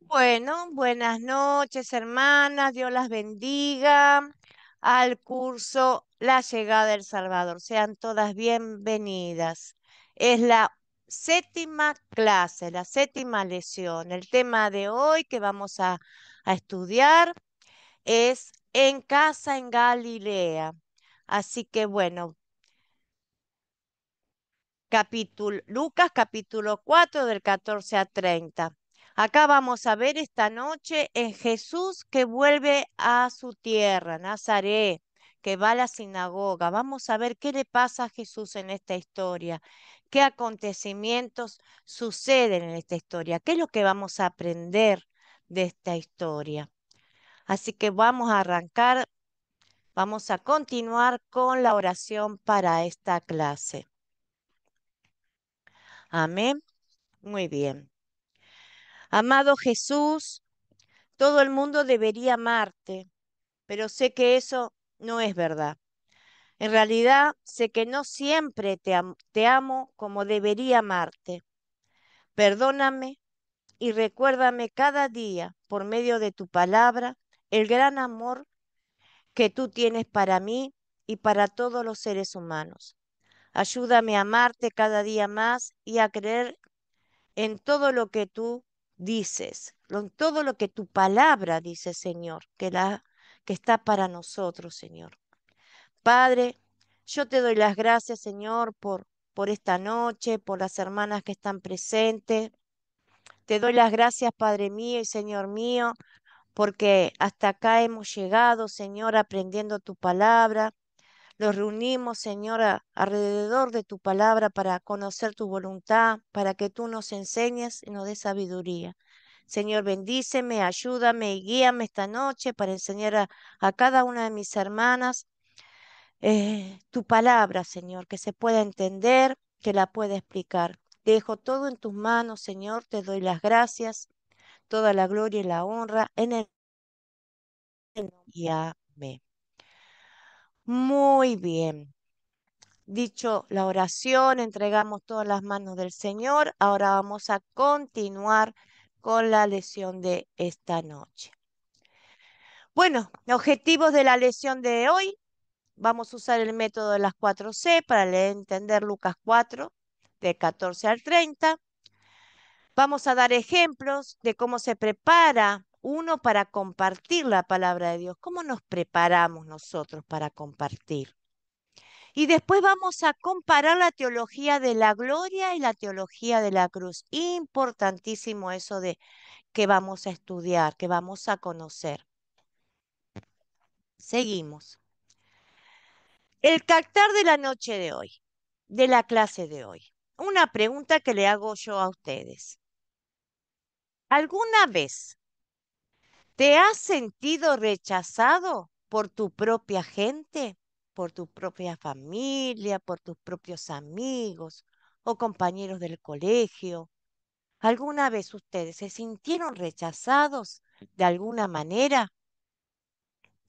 Bueno, buenas noches, hermanas. Dios las bendiga al curso La Llegada del Salvador. Sean todas bienvenidas. Es la séptima clase, la séptima lección. El tema de hoy que vamos a estudiar es En casa en Galilea. Así que bueno, Lucas capítulo 4 del 14 a 30. Acá vamos a ver esta noche en Jesús que vuelve a su tierra, Nazaret, que va a la sinagoga. Vamos a ver qué le pasa a Jesús en esta historia, qué acontecimientos suceden en esta historia, qué es lo que vamos a aprender de esta historia. Así que vamos a arrancar, vamos a continuar con la oración para esta clase. Amén. Muy bien. Amado Jesús, todo el mundo debería amarte, pero sé que eso no es verdad. En realidad, sé que no siempre te amo como debería amarte. Perdóname y recuérdame cada día, por medio de tu palabra, el gran amor que tú tienes para mí y para todos los seres humanos. Ayúdame a amarte cada día más y a creer en todo lo que tú dices, en todo lo que tu palabra dice, Señor, que está para nosotros, Señor. Padre, yo te doy las gracias, Señor, por esta noche, por las hermanas que están presentes. Te doy las gracias, Padre mío y Señor mío, porque hasta acá hemos llegado, Señor, aprendiendo tu palabra. Nos reunimos, Señor, alrededor de tu palabra para conocer tu voluntad, para que tú nos enseñes y nos des sabiduría. Señor, bendíceme, ayúdame y guíame esta noche para enseñar a cada una de mis hermanas tu palabra, Señor, que se pueda entender, que la pueda explicar. Dejo todo en tus manos, Señor, te doy las gracias, toda la gloria y la honra en el y amén. Muy bien. Dicho la oración, entregamos todas las manos del Señor. Ahora vamos a continuar con la lección de esta noche. Bueno, objetivos de la lección de hoy. Vamos a usar el método de las 4C para leer, entender Lucas 4, de 14 al 30. Vamos a dar ejemplos de cómo se prepara uno para compartir la palabra de Dios. ¿Cómo nos preparamos nosotros para compartir? Y después vamos a comparar la teología de la gloria y la teología de la cruz. Importantísimo eso de que vamos a estudiar, que vamos a conocer. Seguimos. El captar de la noche de hoy, de la clase de hoy. Una pregunta que le hago yo a ustedes. ¿Alguna vez te has sentido rechazado por tu propia gente, por tu propia familia, por tus propios amigos o compañeros del colegio? ¿Alguna vez ustedes se sintieron rechazados de alguna manera?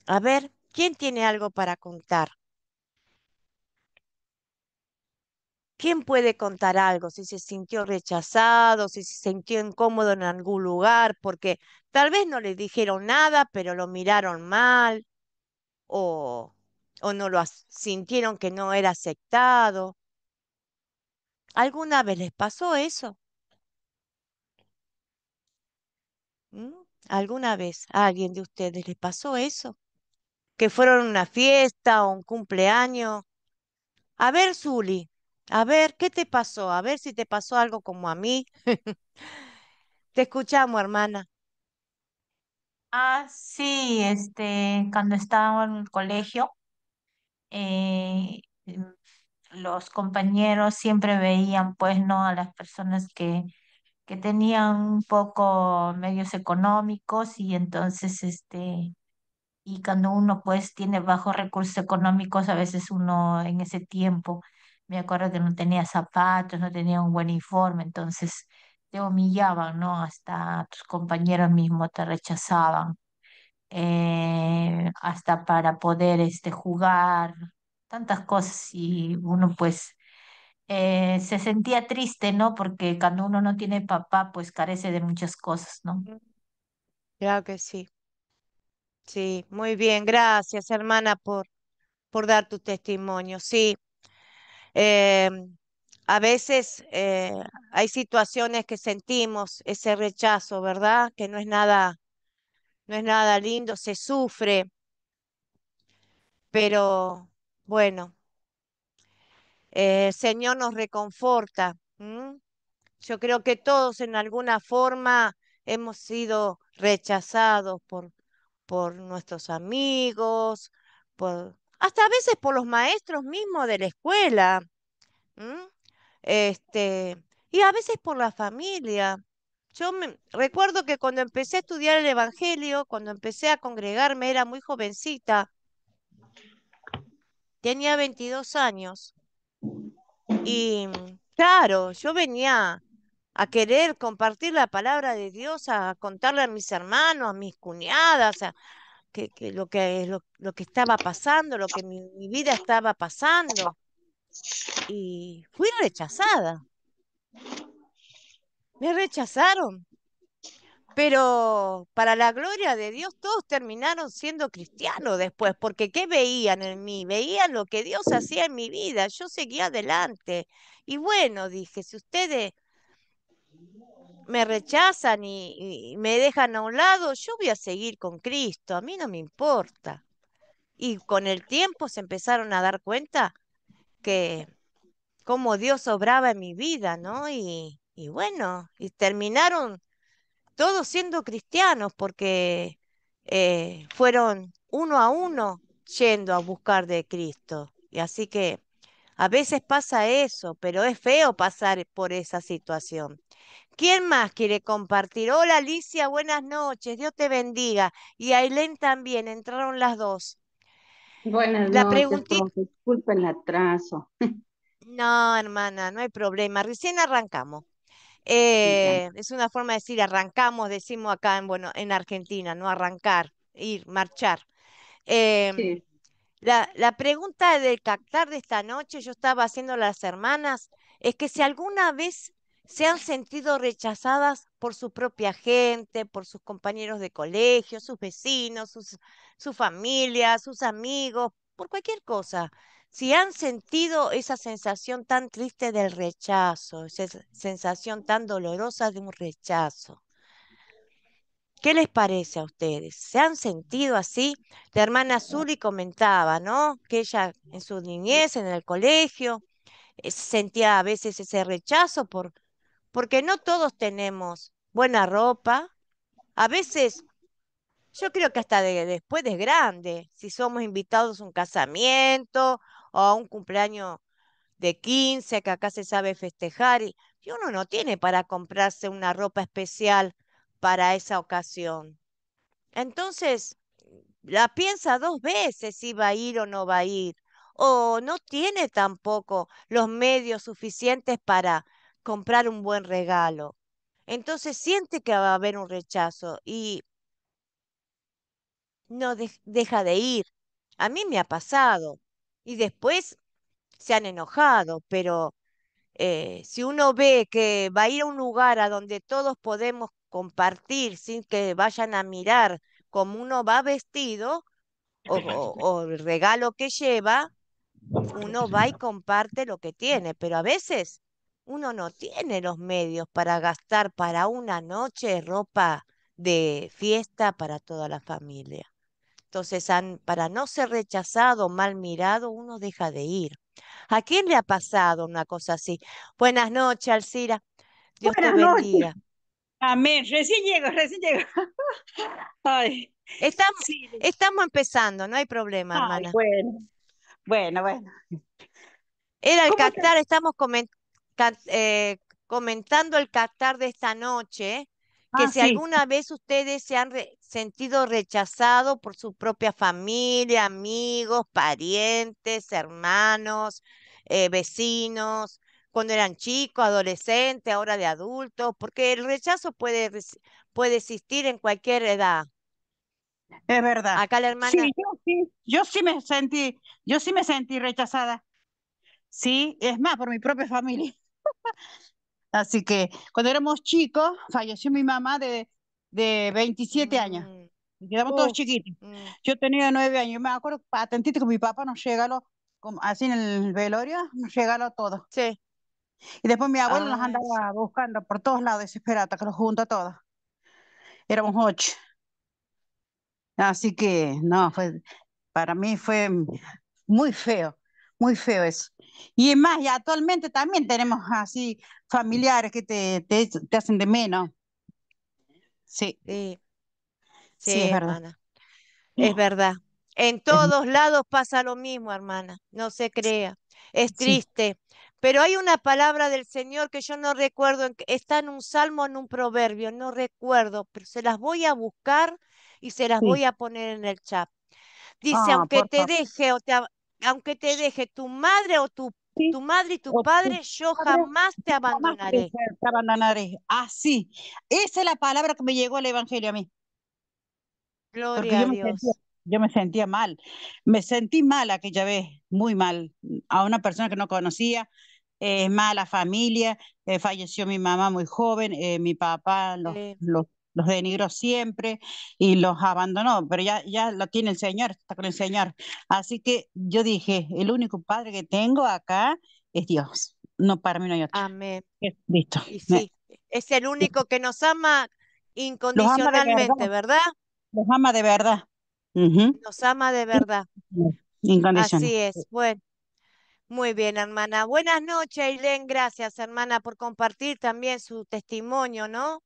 A ver, ¿quién tiene algo para contar? ¿Quién puede contar algo? Si se sintió rechazado, si se sintió incómodo en algún lugar, porque tal vez no le dijeron nada, pero lo miraron mal, o, o no sintieron que no era aceptado. ¿Alguna vez les pasó eso? ¿Mm? ¿Alguna vez a alguien de ustedes les pasó eso? Que fueron a una fiesta o un cumpleaños. A ver, Zuli, a ver, ¿qué te pasó? A ver si te pasó algo como a mí. Te escuchamos, hermana. Sí, cuando estaba en el colegio, eh, mm, los compañeros siempre veían, pues, ¿no? A las personas que tenían un poco medios económicos y entonces, y cuando uno, pues, tiene bajos recursos económicos, a veces uno en ese tiempo, me acuerdo que no tenía zapatos, no tenía un buen uniforme, entonces te humillaban, ¿no? Hasta tus compañeros mismos te rechazaban hasta para poder jugar, tantas cosas y uno pues se sentía triste, ¿no? Porque cuando uno no tiene papá pues carece de muchas cosas, ¿no? Claro que sí. Sí, muy bien. Gracias, hermana, por dar tu testimonio. Sí, a veces hay situaciones que sentimos ese rechazo, ¿verdad? Que no es nada lindo, se sufre, pero bueno, el Señor nos reconforta. ¿M? Yo creo que todos en alguna forma hemos sido rechazados por nuestros amigos, hasta a veces por los maestros mismos de la escuela. ¿M? Este, y a veces por la familia. Recuerdo que cuando empecé a estudiar el Evangelio, cuando empecé a congregarme, era muy jovencita, tenía 22 años. Y claro, yo venía a querer compartir la palabra de Dios, a contarle a mis hermanos, a mis cuñadas, lo que estaba pasando, lo que mi vida estaba pasando. Y fui rechazada, me rechazaron. Pero para la gloria de Dios, todos terminaron siendo cristianos después, porque ¿qué veían en mí? Veían lo que Dios hacía en mi vida, yo seguía adelante. Y bueno, dije, si ustedes me rechazan y me dejan a un lado, yo voy a seguir con Cristo, a mí no me importa. Y con el tiempo se empezaron a dar cuenta que cómo Dios obraba en mi vida, ¿no? Y bueno, y terminaron todos siendo cristianos porque fueron uno a uno yendo a buscar de Cristo. Y así que a veces pasa eso, pero es feo pasar por esa situación. ¿Quién más quiere compartir? Hola Alicia, buenas noches, Dios te bendiga. Y Ailén también, entraron las dos. Buenas La noches, preguntita, profe. Disculpa el atraso. no, hermana, no hay problema, recién arrancamos. Ya. Es una forma de decir arrancamos, decimos acá bueno, en Argentina, no arrancar, ir, marchar. Em, Sí, la pregunta del captar de esta noche, yo estaba haciendo a las hermanas, es que si alguna vez se han sentido rechazadas por su propia gente, por sus compañeros de colegio, sus vecinos, su familia, sus amigos, por cualquier cosa. Si han sentido esa sensación tan triste del rechazo, esa sensación tan dolorosa de un rechazo. ¿Qué les parece a ustedes? ¿Se han sentido así? La hermana Zuli comentaba, ¿no? Que ella en su niñez, en el colegio, sentía a veces ese rechazo porque no todos tenemos buena ropa. A veces, yo creo que hasta después de grande, si somos invitados a un casamiento o a un cumpleaños de 15 que acá se sabe festejar, y uno no tiene para comprarse una ropa especial para esa ocasión. Entonces, la piensa dos veces si va a ir o no va a ir, o no tiene tampoco los medios suficientes para comprar un buen regalo. Entonces siente que va a haber un rechazo y no deja de ir. A mí me ha pasado y después se han enojado, pero si uno ve que va a ir a un lugar a donde todos podemos compartir sin que vayan a mirar cómo uno va vestido, o el regalo que lleva, uno va y comparte lo que tiene, pero a veces uno no tiene los medios para gastar para una noche ropa de fiesta para toda la familia. Entonces, para no ser rechazado, mal mirado, uno deja de ir. ¿A quién le ha pasado una cosa así? Buenas noches, Alcira. Dios te Buenas noches. bendiga. Amén. Recién llego, recién llego. Ay, Estamos, sí. estamos empezando, no hay problema, Ay, hermana. bueno. Bueno, bueno. Era el ¿Cómo te... Qatar, estamos comentando el Qatar de esta noche, que Ah, si sí. alguna vez ustedes se han sentido rechazados por su propia familia, amigos, parientes, hermanos, vecinos, cuando eran chicos, adolescentes, ahora de adultos, porque el rechazo puede existir en cualquier edad. Es verdad. Acá la Sí, hermana, yo sí me sentí rechazada. Sí, es más, por mi propia familia. Así que cuando éramos chicos, falleció mi mamá de 27 años. Mm, Y quedamos todos uf, chiquitos. mm, Yo tenía 9 años. Me acuerdo patentito que mi papá nos regaló, como, así en el velorio, nos regaló todo. sí. Y después mi abuelo nos Ay, andaba buscando por todos lados, desesperado, hasta que los juntó todos. Éramos 8. Así que, no, para mí fue muy feo eso. Y es más, y actualmente también tenemos así familiares que te hacen de menos. Sí, sí, sí, sí, es verdad. hermana. Es verdad. En Es- todos lados pasa lo mismo, hermana. No se crea. Es sí. triste. Pero hay una palabra del Señor que yo no recuerdo, está en un salmo, en un proverbio, no recuerdo, pero se las voy a buscar y se las Sí. voy a poner en el chat. Dice, Ah, por favor. aunque te deje tu madre o Sí. tu madre y tu O tu padre, yo padre, jamás te jamás abandonaré. te abandonaré. Así. Esa es la palabra que me llegó al Evangelio a mí. Porque Gloria a Dios. yo me sentía mal. Me sentí mal aquella vez, muy mal. A una persona que no conocía, mala familia, falleció mi mamá muy joven, mi papá Sí. los denigró siempre y los abandonó, pero ya lo tiene el Señor, está con el Señor. Así que yo dije, el único padre que tengo acá es Dios, no para mí no hay otro. Amén. Listo. Y sí, es el único que nos ama Los ama de incondicionalmente, verdad, ¿verdad? los ama de verdad. Ujú. Nos ama de verdad. Incondicional. Así es. Bueno, muy bien, hermana. Buenas noches, Ailén. Gracias, hermana, por compartir también su testimonio, ¿no?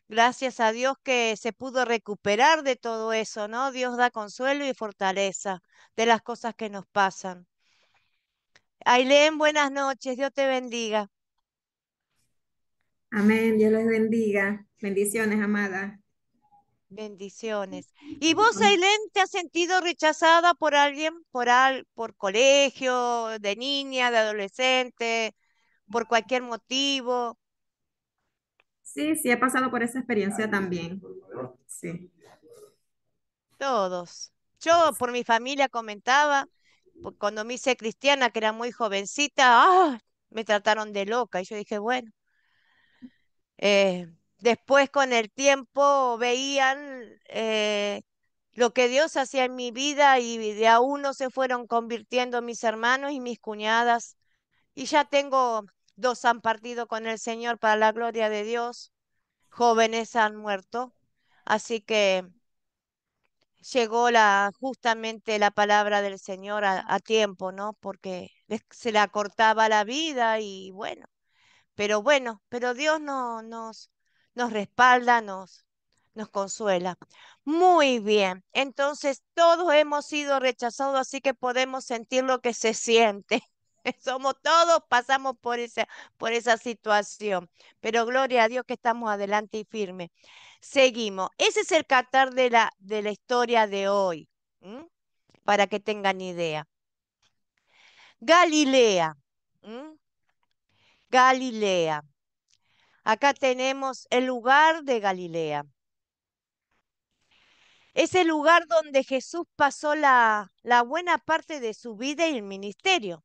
Gracias a Dios que se pudo recuperar de todo eso, ¿no? Dios da consuelo y fortaleza de las cosas que nos pasan. Ailén, buenas noches. Dios te bendiga. Amén, Dios les bendiga. Bendiciones, amada. Bendiciones. ¿Y vos, Ailén, te has sentido rechazada por alguien, por colegio, de niña, de adolescente, por cualquier motivo? Sí, sí, he pasado por esa experiencia también. Sí. Todos. Yo por mi familia comentaba, cuando me hice cristiana, que era muy jovencita, me trataron de loca. Y yo dije, bueno, después con el tiempo veían lo que Dios hacía en mi vida y de a uno se fueron convirtiendo mis hermanos y mis cuñadas. Y ya tengo dos han partido con el Señor para la gloria de Dios. Jóvenes han muerto. Así que llegó justamente la palabra del Señor a tiempo, ¿no? Porque se le acortaba la vida y bueno, pero Dios no, nos respalda, nos consuela. Muy bien, entonces todos hemos sido rechazados, así que podemos sentir lo que se siente. Somos todos, pasamos por esa situación, pero gloria a Dios que estamos adelante y firmes. Seguimos. Ese es el catar de la historia de hoy, ¿m? Para que tengan idea. Galilea. ¿M? Galilea. Acá tenemos el lugar de Galilea. Es el lugar donde Jesús pasó la buena parte de su vida y el ministerio.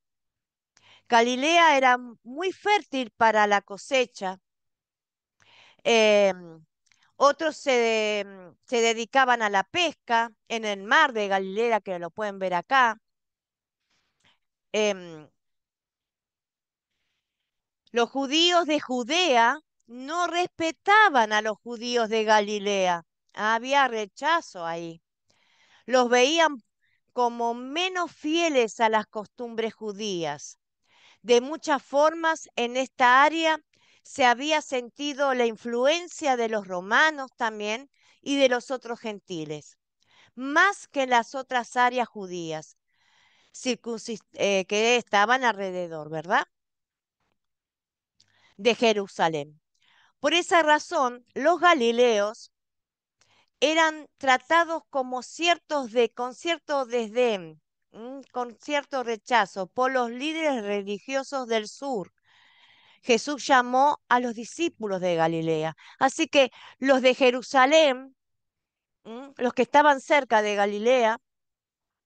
Galilea era muy fértil para la cosecha. em, Otros se dedicaban a la pesca en el mar de Galilea, que lo pueden ver acá. Em, los judíos de Judea no respetaban a los judíos de Galilea. Había rechazo ahí. Los veían como menos fieles a las costumbres judías. De muchas formas, en esta área se había sentido la influencia de los romanos también y de los otros gentiles, más que en las otras áreas judías que estaban alrededor, ¿verdad? De Jerusalén. Por esa razón, los galileos eran tratados como con cierto desdén, con cierto rechazo por los líderes religiosos del sur. Jesús llamó a los discípulos de Galilea. Así que los de Jerusalén, los que estaban cerca de Galilea,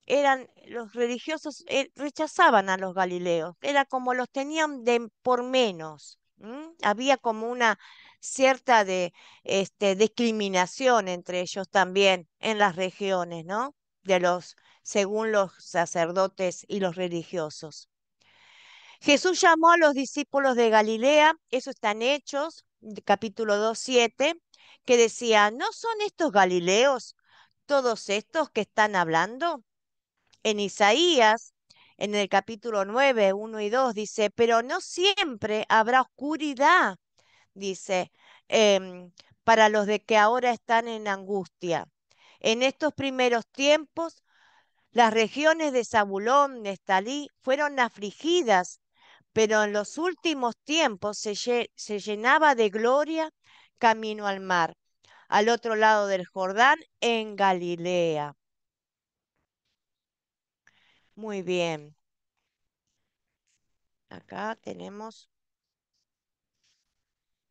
eran los religiosos, rechazaban a los galileos. Era como los tenían de por menos. Había como una cierta discriminación entre ellos también en las regiones, ¿no? Según los sacerdotes y los religiosos. Jesús llamó a los discípulos de Galilea, eso está en Hechos, capítulo 2, 7, que decía, ¿no son estos Galileos todos estos que están hablando? En Isaías, en el capítulo 9, 1 y 2, dice, pero no siempre habrá oscuridad, dice, em, para los de que ahora están en angustia. En estos primeros tiempos, las regiones de Zabulón, Nestalí, fueron afligidas, pero en los últimos tiempos se llenaba de gloria camino al mar, al otro lado del Jordán, en Galilea. Muy bien. Acá tenemos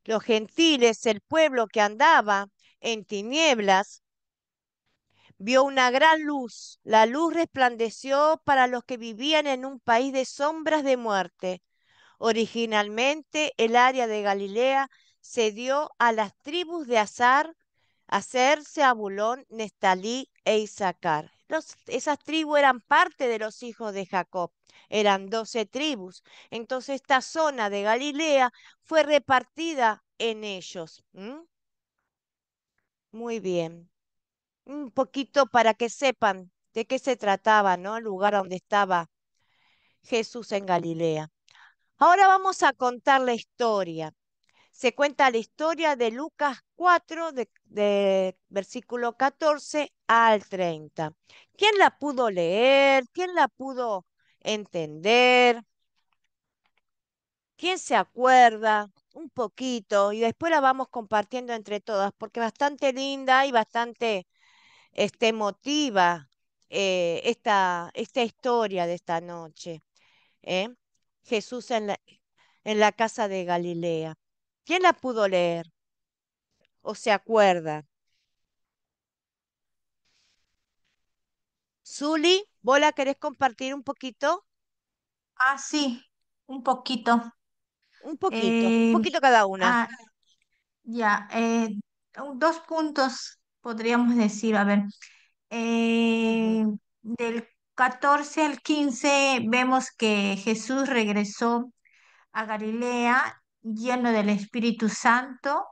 los gentiles, el pueblo que andaba en tinieblas, vio una gran luz. La luz resplandeció para los que vivían en un país de sombras de muerte. Originalmente, el área de Galilea se dio a las tribus de Aser, Zebulón, Nestalí e Isaacar. Esas tribus eran parte de los hijos de Jacob, eran 12 tribus. Entonces esta zona de Galilea fue repartida en ellos. Muy bien. Un poquito para que sepan de qué se trataba, ¿no? El lugar donde estaba Jesús en Galilea. Ahora vamos a contar la historia. Se cuenta la historia de Lucas 4, de versículo 14 al 30. ¿Quién la pudo leer? ¿Quién la pudo entender? ¿Quién se acuerda? Un poquito y después la vamos compartiendo entre todas porque es bastante linda y bastante emotiva esta historia de esta noche. ¿Eh? Jesús en la casa de Galilea. ¿Quién la pudo leer o se acuerda? Zuli, ¿vos la querés compartir un poquito? Ah, sí, un poquito. Un Eh, poquito cada una. ah, ya, dos puntos podríamos decir, a ver, Ujú. del 14 al 15 vemos que Jesús regresó a Galilea lleno del Espíritu Santo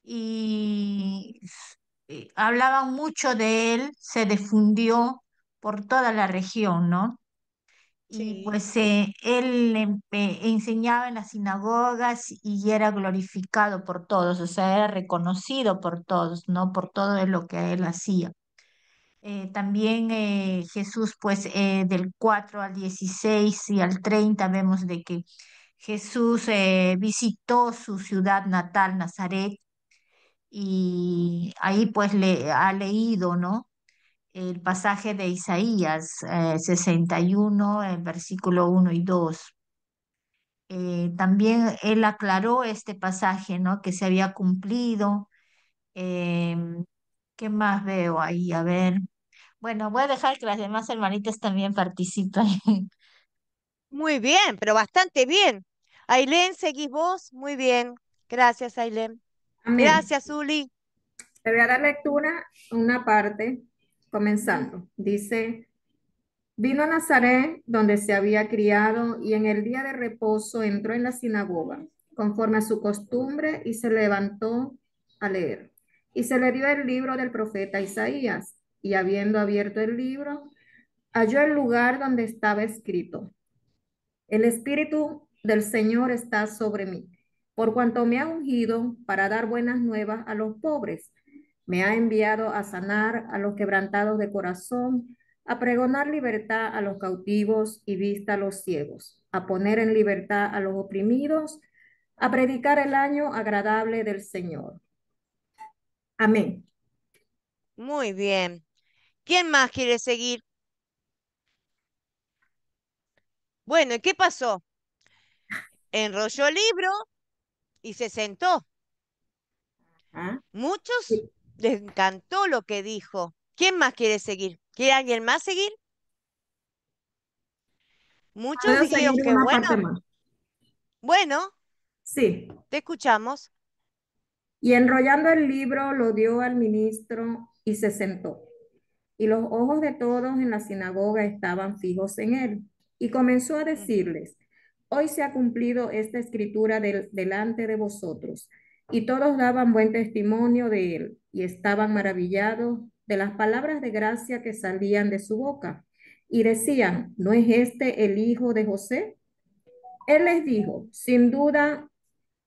y hablaban mucho de él, se difundió por toda la región, ¿no? Y Sí, pues él enseñaba en las sinagogas y era glorificado por todos, o sea, era reconocido por todos, ¿no? Por todo lo que él hacía. También Jesús, pues del 4 al 16 y al 30 vemos de que Jesús visitó su ciudad natal, Nazaret, y ahí pues le ha leído, ¿no? El pasaje de Isaías 61, el versículo 1 y 2. También él aclaró este pasaje, ¿no? Que se había cumplido. Em, ¿Qué más veo ahí? A ver. Bueno, voy a dejar que las demás hermanitas también participen. muy bien, pero bastante bien. Ailén, ¿seguís vos? Muy bien. Gracias, Ailén. Amén. Gracias, Zuli. Le voy a dar lectura a una parte, comenzando. Dice, vino a Nazaret, donde se había criado, y en el día de reposo entró en la sinagoga, conforme a su costumbre, y se levantó a leer. Y se le dio el libro del profeta Isaías, y habiendo abierto el libro, halló el lugar donde estaba escrito. El Espíritu del Señor está sobre mí, por cuanto me ha ungido para dar buenas nuevas a los pobres. Me ha enviado a sanar a los quebrantados de corazón, a pregonar libertad a los cautivos y vista a los ciegos, a poner en libertad a los oprimidos, a predicar el año agradable del Señor. Amén. Muy bien. ¿Quién más quiere seguir? Bueno, ¿y qué pasó? Enrolló el libro y se sentó. ¿Ah? Muchos Sí. les encantó lo que dijo. ¿Quién más quiere seguir? ¿Quiere alguien más seguir? Muchos Puedo dijeron seguir que una parte bueno. más. Bueno, Sí. te escuchamos. Y enrollando el libro lo dio al ministro y se sentó. Y los ojos de todos en la sinagoga estaban fijos en él. Y comenzó a Ujú. decirles, hoy se ha cumplido esta escritura delante de vosotros. Y todos daban buen testimonio de él y estaban maravillados de las palabras de gracia que salían de su boca. Y decían, ¿no es este el hijo de José? Él les dijo, sin duda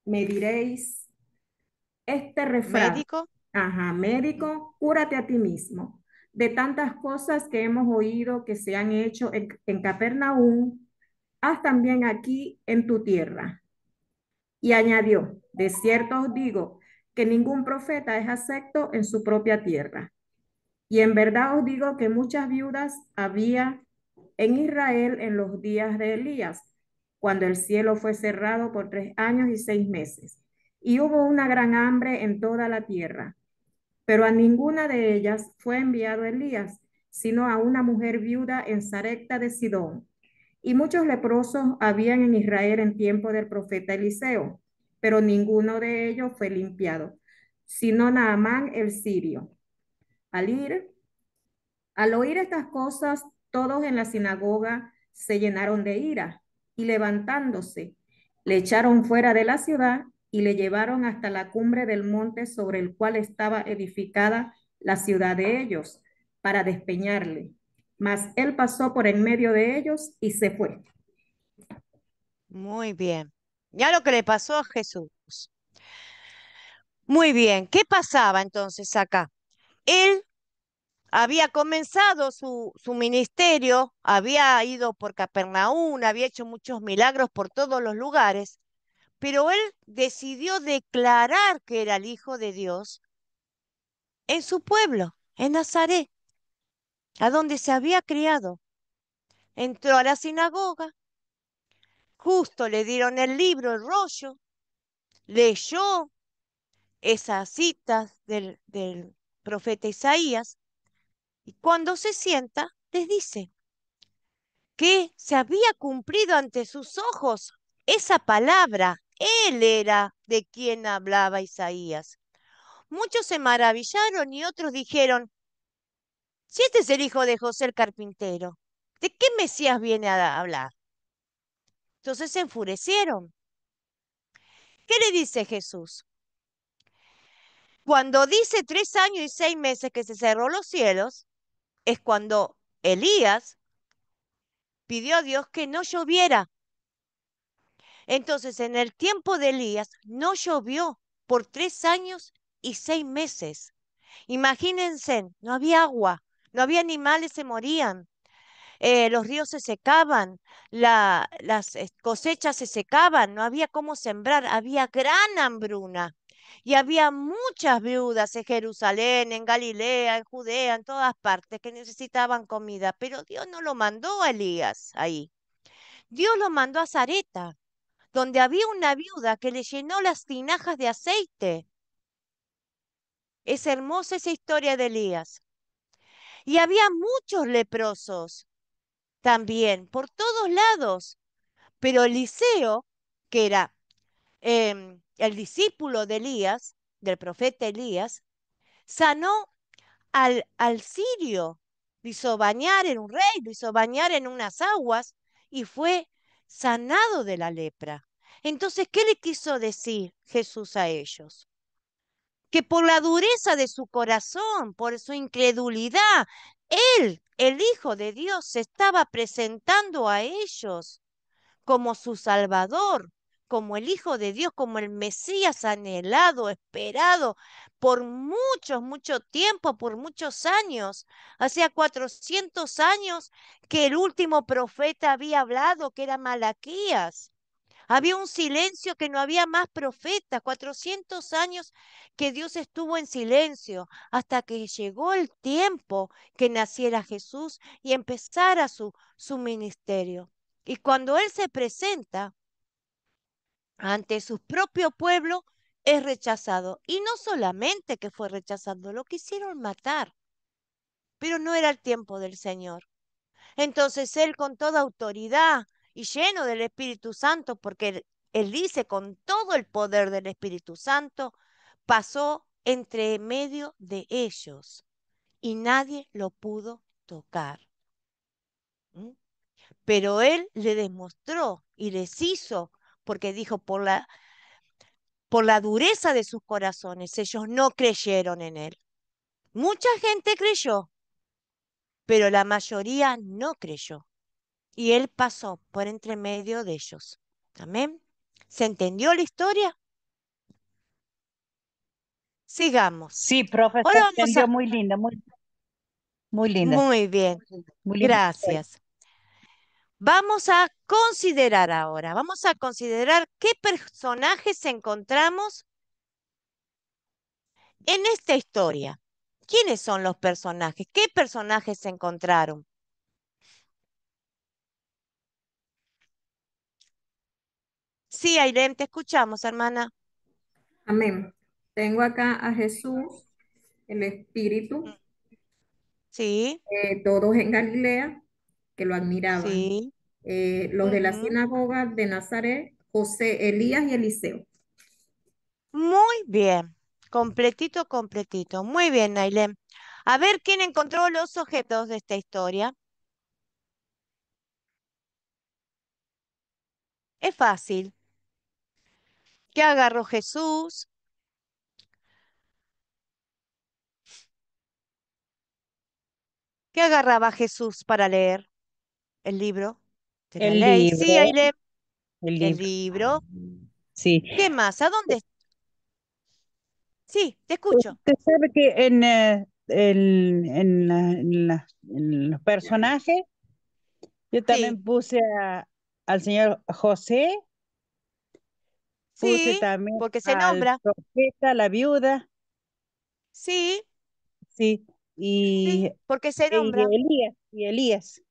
me diréis este refrán, Médico. ajá, médico, cúrate a ti mismo. De tantas cosas que hemos oído que se han hecho en Capernaum, haz también aquí en tu tierra. Y añadió, de cierto os digo que ningún profeta es acepto en su propia tierra. Y en verdad os digo que muchas viudas había en Israel en los días de Elías, cuando el cielo fue cerrado por 3 años y 6 meses. Y hubo una gran hambre en toda la tierra, pero a ninguna de ellas fue enviado Elías, sino a una mujer viuda en Sarepta de Sidón. Y muchos leprosos habían en Israel en tiempo del profeta Eliseo, pero ninguno de ellos fue limpiado, sino Naamán el sirio. Al ir, al oír estas cosas, todos en la sinagoga se llenaron de ira y levantándose, le echaron fuera de la ciudad y le llevaron hasta la cumbre del monte sobre el cual estaba edificada la ciudad de ellos, para despeñarle. Mas él pasó por en medio de ellos y se fue. Muy bien. Ya lo que le pasó a Jesús. Muy bien. ¿Qué pasaba entonces acá? Él había comenzado su ministerio, había ido por Capernaum, había hecho muchos milagros por todos los lugares, pero él decidió declarar que era el Hijo de Dios en su pueblo, en Nazaret, a donde se había criado. Entró a la sinagoga, justo le dieron el libro, el rollo, leyó esas citas del profeta Isaías y cuando se sienta les dice que se había cumplido ante sus ojos esa palabra. Él era de quien hablaba Isaías. Muchos se maravillaron y otros dijeron, si este es el hijo de José el carpintero, ¿de qué Mesías viene a hablar? Entonces se enfurecieron. ¿Qué le dice Jesús? Cuando dice 3 años y 6 meses que se cerró los cielos, es cuando Elías pidió a Dios que no lloviera. Entonces, en el tiempo de Elías no llovió por 3 años y 6 meses. Imagínense, no había agua, no había animales, se morían, los ríos se secaban, las cosechas se secaban, no había cómo sembrar, había gran hambruna. Y había muchas viudas en Jerusalén, en Galilea, en Judea, en todas partes que necesitaban comida, pero Dios no lo mandó a Elías ahí. Dios lo mandó a Zareta, donde había una viuda que le llenó las tinajas de aceite. Es hermosa esa historia de Elías. Y había muchos leprosos también, por todos lados. Pero Eliseo, que era el discípulo de Elías, del profeta Elías, sanó al sirio. Lo hizo bañar en un rey, lo hizo bañar en unas aguas y fue sanado de la lepra. Entonces, ¿qué le quiso decir Jesús a ellos? Que por la dureza de su corazón, por su incredulidad, Él, el Hijo de Dios, se estaba presentando a ellos como su Salvador, como el Hijo de Dios, como el Mesías anhelado, esperado por mucho tiempo, por muchos años. Hacía 400 años que el último profeta había hablado, que era Malaquías. Había un silencio que no había más profetas, 400 años que Dios estuvo en silencio hasta que llegó el tiempo que naciera Jesús y empezara su ministerio. Y cuando Él se presenta ante su propio pueblo, es rechazado. Y no solamente que fue rechazado, lo quisieron matar, pero no era el tiempo del Señor. Entonces Él con toda autoridad y lleno del Espíritu Santo, porque él dice con todo el poder del Espíritu Santo, pasó entre medio de ellos y nadie lo pudo tocar. ¿Mm? Pero él le demostró y les hizo, porque dijo, por la dureza de sus corazones, ellos no creyeron en él. Mucha gente creyó, pero la mayoría no creyó. Y él pasó por entre medio de ellos. Amén. ¿Se entendió la historia? Sigamos. Sí, profe, se Ahora vamos entendió a... muy linda, muy linda, Muy bien, muy linda historia. gracias. Vamos a considerar ahora, vamos a considerar qué personajes encontramos en esta historia. ¿Quiénes son los personajes? ¿Qué personajes se encontraron? Sí, Ailén, te escuchamos, hermana. Amén. Tengo acá a Jesús, el Espíritu, Sí, todos en Galilea que lo admiraban. sí. Los de la Ujú. sinagoga de Nazaret, José, Elías y Eliseo. Muy bien. Completito, completito. Muy bien, Ailén. A ver quién encontró los objetos de esta historia. Es fácil. ¿Qué agarró Jesús? ¿Qué agarraba Jesús para leer? El libro de la El ley. Sí, libro, Ailén. el El libro. libro. Sí. ¿Qué más? ¿A dónde? Sí, te escucho. Usted sabe que en los personajes, yo Sí, también puse al señor José, puse sí, también porque se al nombra. profeta, la viuda, Sí, sí, sí, porque se nombra. Y Elías,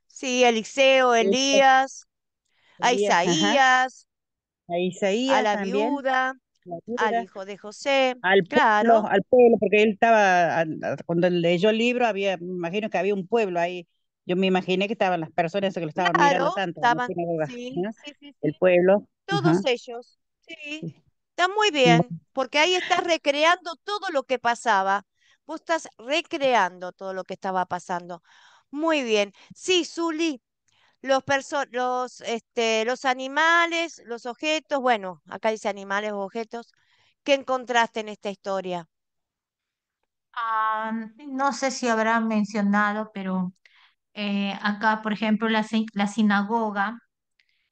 Sí, Eliseo, este, Elías, a Elías, ajá, Isaías, a a Isaías la también, viuda, la al viuda, hijo de José. Claro, al pueblo, porque él estaba, cuando leyó el libro, me imagino que había un pueblo ahí. Yo me imaginé que estaban las personas que lo estaban mirando claro, tanto en la estaban. sinagoga, Sí, ¿no? sí, sí, El sí. pueblo, Todos ajá. ellos. Sí, Sí. está muy Bu- bien, porque ahí estás recreando todo lo que pasaba. Vos estás recreando todo lo que estaba pasando. Muy bien. Sí, Zuli, los animales, los objetos, bueno, acá dice animales o objetos, ¿qué encontraste en esta historia? Ah, no sé si habrá mencionado, pero acá, por ejemplo, la sinagoga,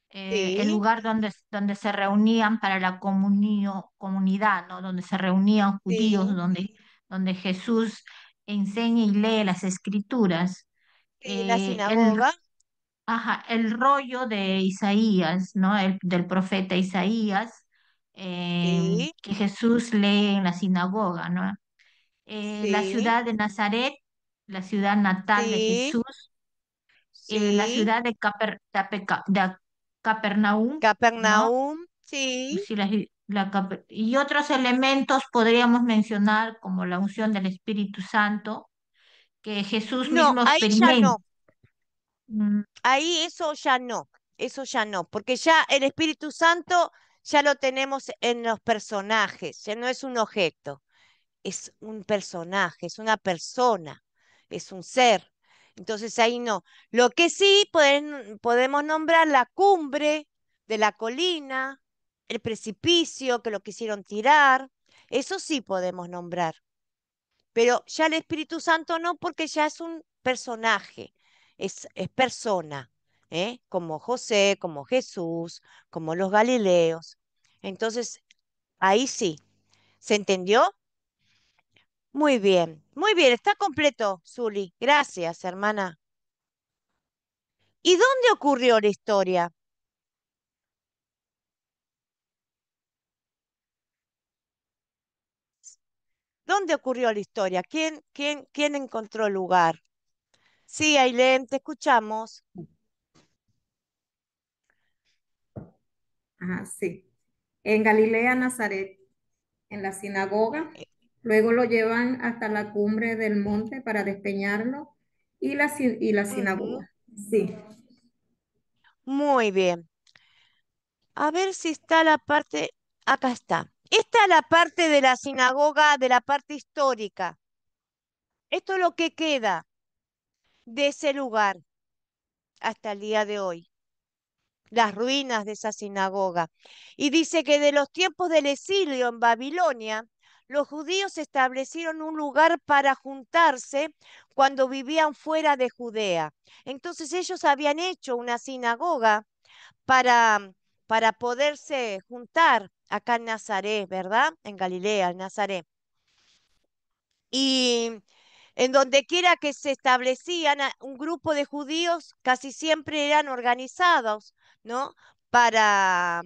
el Sí, lugar donde se reunían para la comunidad, ¿no? Donde se reunían judíos, sí, donde Jesús enseña y lee las escrituras. sí, la El, sinagoga, el rollo de Isaías, ¿no? Del profeta Isaías, sí, que Jesús lee en la sinagoga, ¿no? La sí, ciudad de Nazaret, la ciudad natal de sí, Jesús, la sí, ciudad de Capernaum, ¿no? Capernaum, sí. Sí, y otros elementos podríamos mencionar como la unción del Espíritu Santo, que Jesús No, mismo ahí ya experimenta. no. Ahí eso ya no, porque ya el Espíritu Santo ya lo tenemos en los personajes, ya no es un objeto, es un personaje, es una persona, es un ser. Entonces ahí no. Lo que sí podemos nombrar la cumbre de la colina, el precipicio que lo quisieron tirar, eso sí podemos nombrar. Pero ya el Espíritu Santo no, porque ya es un personaje, es persona, ¿eh? Como José, como Jesús, como los Galileos. Entonces, ahí sí. ¿Se entendió? Muy bien, está completo, Zuli. Gracias, hermana. ¿Y dónde ocurrió la historia? ¿Dónde ocurrió la historia? ¿Quién encontró el lugar? Sí, Ailén, te escuchamos. Ajá, sí. En Galilea, Nazaret, en la sinagoga. Eh, Luego lo llevan hasta la cumbre del monte para despeñarlo y la ujú, sinagoga. Sí. muy bien. A ver si está la parte. Acá está. Esta es la parte de la sinagoga, de la parte histórica. Esto es lo que queda de ese lugar hasta el día de hoy, las ruinas de esa sinagoga. Y dice que de los tiempos del exilio en Babilonia, los judíos establecieron un lugar para juntarse cuando vivían fuera de Judea. Entonces ellos habían hecho una sinagoga para, para poderse juntar acá en Nazaret, ¿verdad? En Galilea, en Nazaret. Y en donde quiera que se establecían un grupo de judíos, casi siempre eran organizados, ¿no? Para,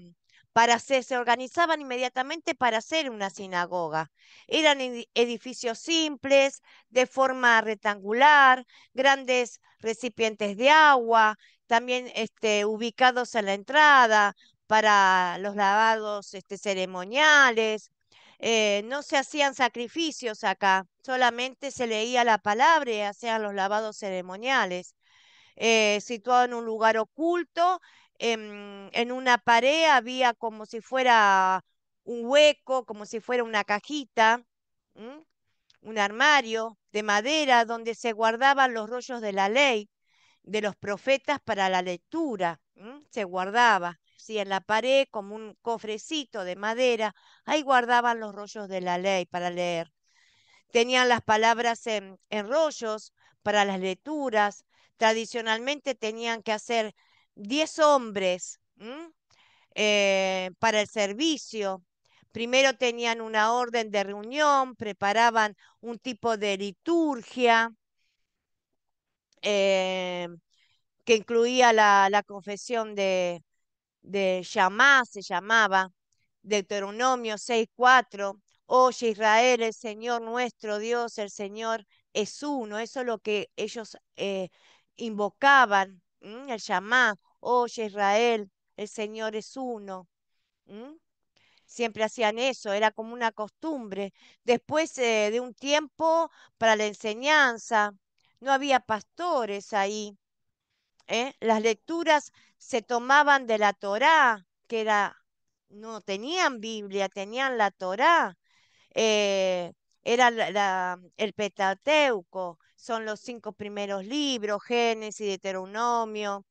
se organizaban inmediatamente para hacer una sinagoga. Eran edificios simples, de forma rectangular, grandes recipientes de agua, también ubicados en la entrada para los lavados ceremoniales. No se hacían sacrificios acá, solamente se leía la palabra y hacían los lavados ceremoniales. Situado en un lugar oculto, en una pared había como si fuera un hueco, como si fuera una cajita, ¿m? Un armario de madera donde se guardaban los rollos de la ley de los profetas para la lectura. Se guardaba, sí, en la pared como un cofrecito de madera, ahí guardaban los rollos de la ley para leer. Tenían las palabras en rollos para las lecturas. Tradicionalmente tenían que hacer 10 hombres para el servicio. Primero tenían una orden de reunión, preparaban un tipo de liturgia. eh, que incluía la confesión de Shammá, se llamaba, Deuteronomio 6:4. Oye Israel, el Señor nuestro Dios, el Señor es uno. Eso es lo que ellos invocaban, el Shammá. Oye Israel, el Señor es uno. ¿m? Siempre hacían eso, era como una costumbre. Después de un tiempo para la enseñanza, no había pastores ahí. Las lecturas se tomaban de la Torá, que era, no tenían Biblia, tenían la Torá. Era el Pentateuco, son los 5 primeros libros, Génesis, Deuteronomio,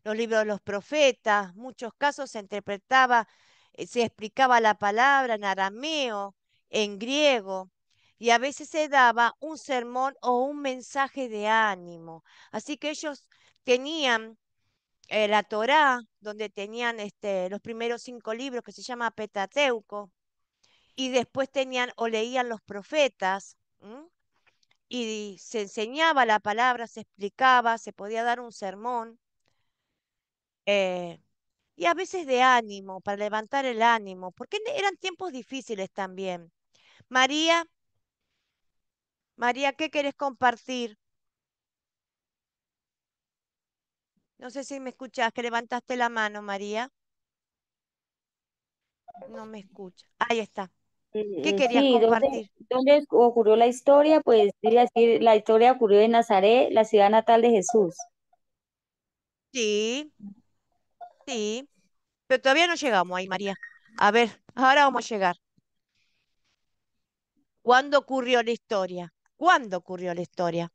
los libros de los profetas. Muchos casos se interpretaba, se explicaba la palabra en arameo, en griego, y a veces se daba un sermón o un mensaje de ánimo. Así que ellos tenían la Torá, donde tenían los primeros 5 libros que se llama Pentateuco, y después tenían o leían los profetas, y se enseñaba la palabra, se explicaba, se podía dar un sermón, eh, y a veces de ánimo, para levantar el ánimo, porque eran tiempos difíciles también. María, María, ¿qué querés compartir? No sé si me escuchás, que levantaste la mano, María. No me escucha. Ahí está. ¿Qué querías Sí, compartir? ¿dónde ocurrió la historia? Pues diría decir, la historia ocurrió en Nazaret, la ciudad natal de Jesús. Sí, sí, pero todavía no llegamos ahí, María. A ver, ahora vamos a llegar. ¿Cuándo ocurrió la historia? ¿Cuándo ocurrió la historia?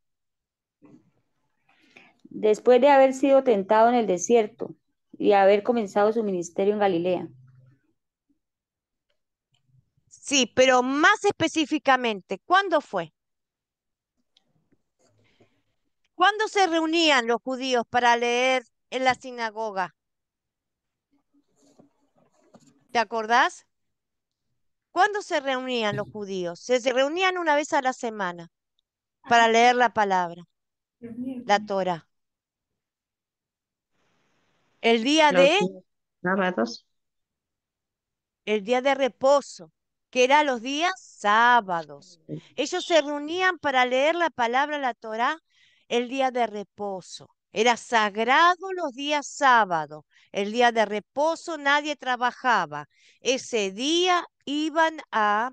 Después de haber sido tentado en el desierto y haber comenzado su ministerio en Galilea. Sí, pero más específicamente, ¿cuándo fue? ¿Cuándo se reunían los judíos para leer en la sinagoga? ¿Te acordás? ¿Cuándo se reunían los judíos? Se reunían una vez a la semana para leer la palabra, la Torá. El día Los de días sábados. el día de reposo, que era los días sábados. Ellos se reunían para leer la palabra, la Torá, el día de reposo. Era sagrado los días sábados. El día de reposo nadie trabajaba. Ese día iban a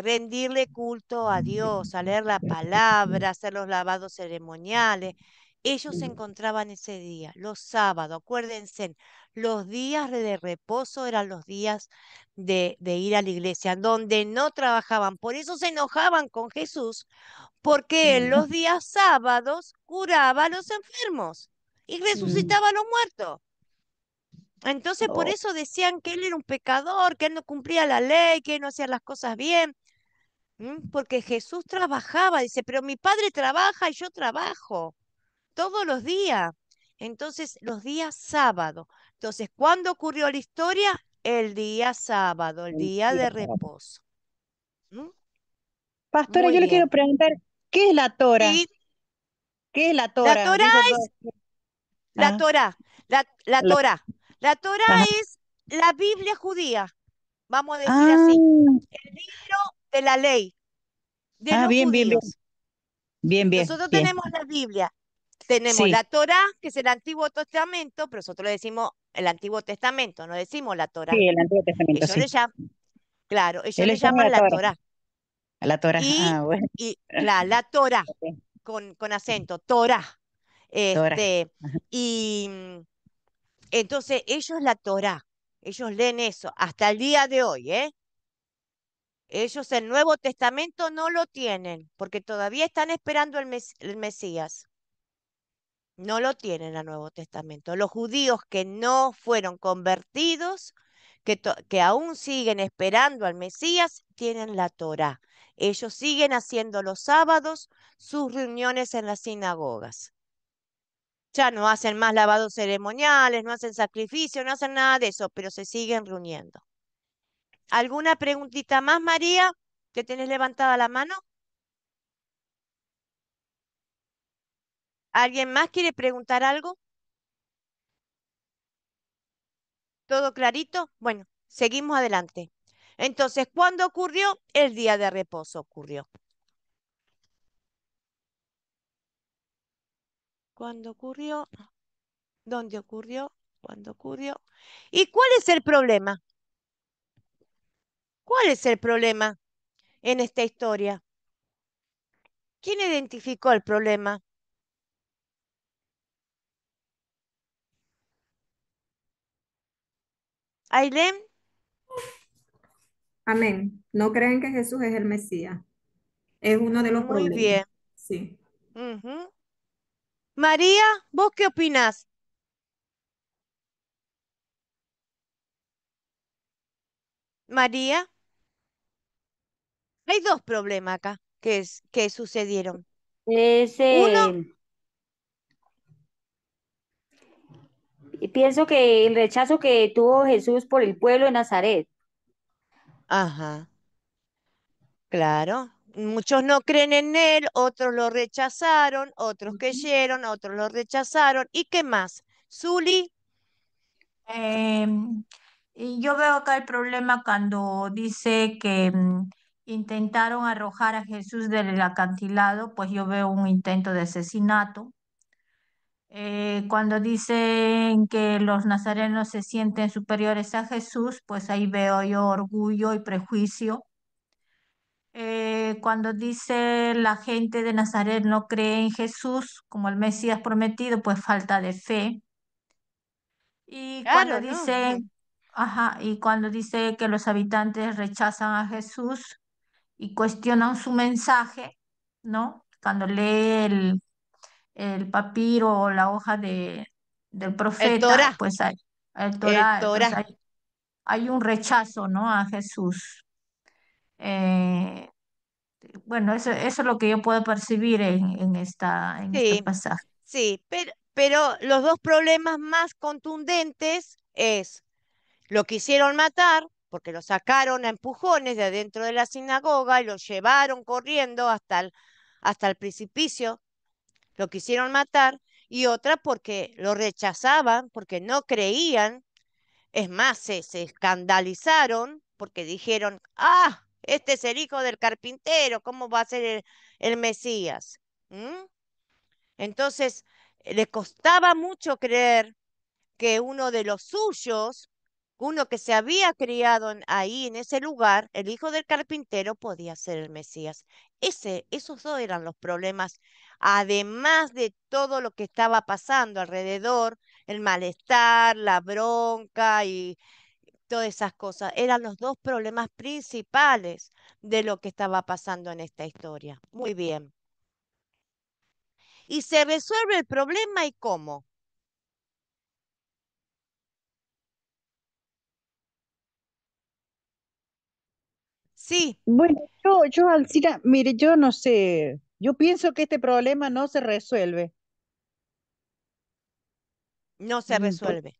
rendirle culto a Dios, a leer la palabra, hacer los lavados ceremoniales. ellos se encontraban ese día, los sábados, acuérdense, los días de reposo eran los días de ir a la iglesia, donde no trabajaban. Por eso se enojaban con Jesús, porque él los días sábados curaba a los enfermos y resucitaba a los muertos. Entonces por Oh, eso decían que él era un pecador, que él no cumplía la ley, que él no hacía las cosas bien. Porque Jesús trabajaba, dice, pero mi padre trabaja y yo trabajo todos los días. Entonces, los días sábados. Entonces, ¿cuándo ocurrió la historia? El día sábado, el día de reposo. ¿Mm? Pastora, Muy yo le quiero bien. preguntar, ¿qué es la Tora? Sí, ¿Qué es la la Tora? Torá Dijo es la ah, Torá, la la- Torá. La Torá ajá. es la Biblia judía, vamos a decir así, Ah, el libro de la ley de ah, los bien, bien, bien, judíos. bien, bien, Nosotros bien. tenemos la Biblia, tenemos Sí, la Torá, que es el Antiguo Testamento, pero nosotros le decimos el Antiguo Testamento, no decimos la Torá. sí, el Antiguo Testamento, Ellos le sí. llaman, claro, ellos Él le le llama llaman la la Tora, Torá. a la Tora. Y, Ah, bueno. claro, la Torá, Ok, con acento, Torá. Tora. Este, Ajá. y entonces ellos la Torá, ellos leen eso hasta el día de hoy, ¿eh? Ellos el Nuevo Testamento no lo tienen, porque todavía están esperando el Mesías. No lo tienen el Nuevo Testamento. Los judíos que no fueron convertidos, que aún siguen esperando al Mesías, tienen la Torá. Ellos siguen haciendo los sábados sus reuniones en las sinagogas. Ya no hacen más lavados ceremoniales, no hacen sacrificios, no hacen nada de eso, pero se siguen reuniendo. ¿Alguna preguntita más, María? ¿Que tenés levantada la mano? ¿Alguien más quiere preguntar algo? ¿Todo clarito? Bueno, seguimos adelante. Entonces, ¿cuándo ocurrió? El día de reposo ocurrió. ¿Cuándo ocurrió? ¿Dónde ocurrió? ¿Cuándo ocurrió? ¿Y cuál es el problema? ¿Cuál es el problema en esta historia? ¿Quién identificó el problema? ¿Ailén? Amén. No creen que Jesús es el Mesías. Es uno de los Muy problemas. bien. Sí. Ujú. María, ¿vos qué opinás? María, hay dos problemas acá que sucedieron. Es, Uno, pienso que el rechazo que tuvo Jesús por el pueblo de Nazaret. ajá. Claro, muchos no creen en él, otros lo rechazaron, otros creyeron, otros lo rechazaron. ¿Y qué más? Zuli, Y yo veo acá el problema cuando dice que intentaron arrojar a Jesús del acantilado, pues yo veo un intento de asesinato. Cuando dicen que los nazarenos se sienten superiores a Jesús, pues ahí veo yo orgullo y prejuicio. Cuando dice la gente de Nazaret no cree en Jesús como el Mesías prometido, pues falta de fe. Y cuando claro, ¿no? dice, ajá, y cuando dice que los habitantes rechazan a Jesús y cuestionan su mensaje, ¿no? Cuando lee el papiro o la hoja del El profeta, Torá, pues hay el el Torá, pues Torá. hay un rechazo, ¿no? A Jesús. Eh, bueno, eso es lo que yo puedo percibir en este Sí, pasaje. sí, pero los dos problemas más contundentes es lo quisieron matar porque lo sacaron a empujones de adentro de la sinagoga y lo llevaron corriendo hasta el precipicio, lo quisieron matar, y otra porque lo rechazaban, porque no creían. Es más, se escandalizaron porque dijeron, ah, este es el hijo del carpintero, ¿cómo va a ser el Mesías? ¿Mm? Entonces, le costaba mucho creer que uno de los suyos, uno que se había criado ahí en ese lugar, el hijo del carpintero, podía ser el Mesías. Esos dos eran los problemas además de todo lo que estaba pasando alrededor, el malestar, la bronca y todas esas cosas. Eran los dos problemas principales de lo que estaba pasando en esta historia. Muy bien. Y se resuelve el problema y cómo. Sí, Bueno, Alcira, mire, yo no sé, yo pienso que este problema no se resuelve. no se Mm, por- resuelve.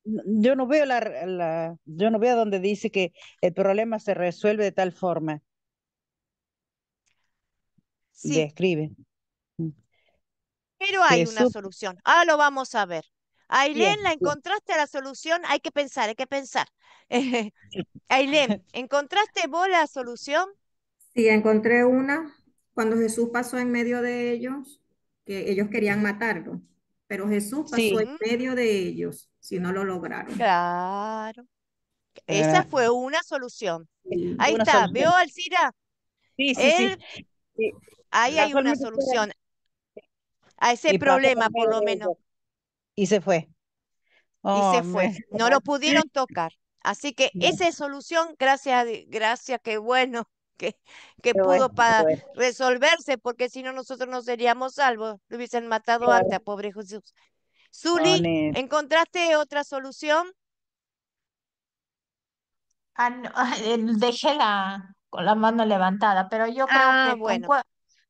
yo no veo yo no veo donde dice que el problema se resuelve de tal forma. Sí, Describe. Mm. pero hay una Jesús, solución. Ahora lo vamos a ver. Ailén, bien, ¿la bien. encontraste la solución? Hay que pensar, hay que pensar. Ailén, ¿encontraste vos la solución? Sí, encontré una cuando Jesús pasó en medio de ellos, que ellos querían matarlo, pero Jesús pasó en Sí, Ujú, medio de ellos, si no lo lograron. claro. Esa ah, fue una solución. Y Ahí una está, ¿veo, solución. Alcira? Sí, sí, sí. Él, Sí, ahí hay una casualmente solución a ese y pasó por problema, por medio lo de menos, ellos y se fue. y Oh, se fue. No lo pudieron tocar. Así que no, esa es solución, gracias, gracias, qué bueno que qué bueno, pudo qué para bueno. resolverse, porque si no nosotros no seríamos salvos. Lo hubiesen matado antes Claro. a pobre Jesús. Oh, Zuli, ¿encontraste otra solución? Ah, no, dejé con la mano levantada, pero yo creo Ah, que bueno,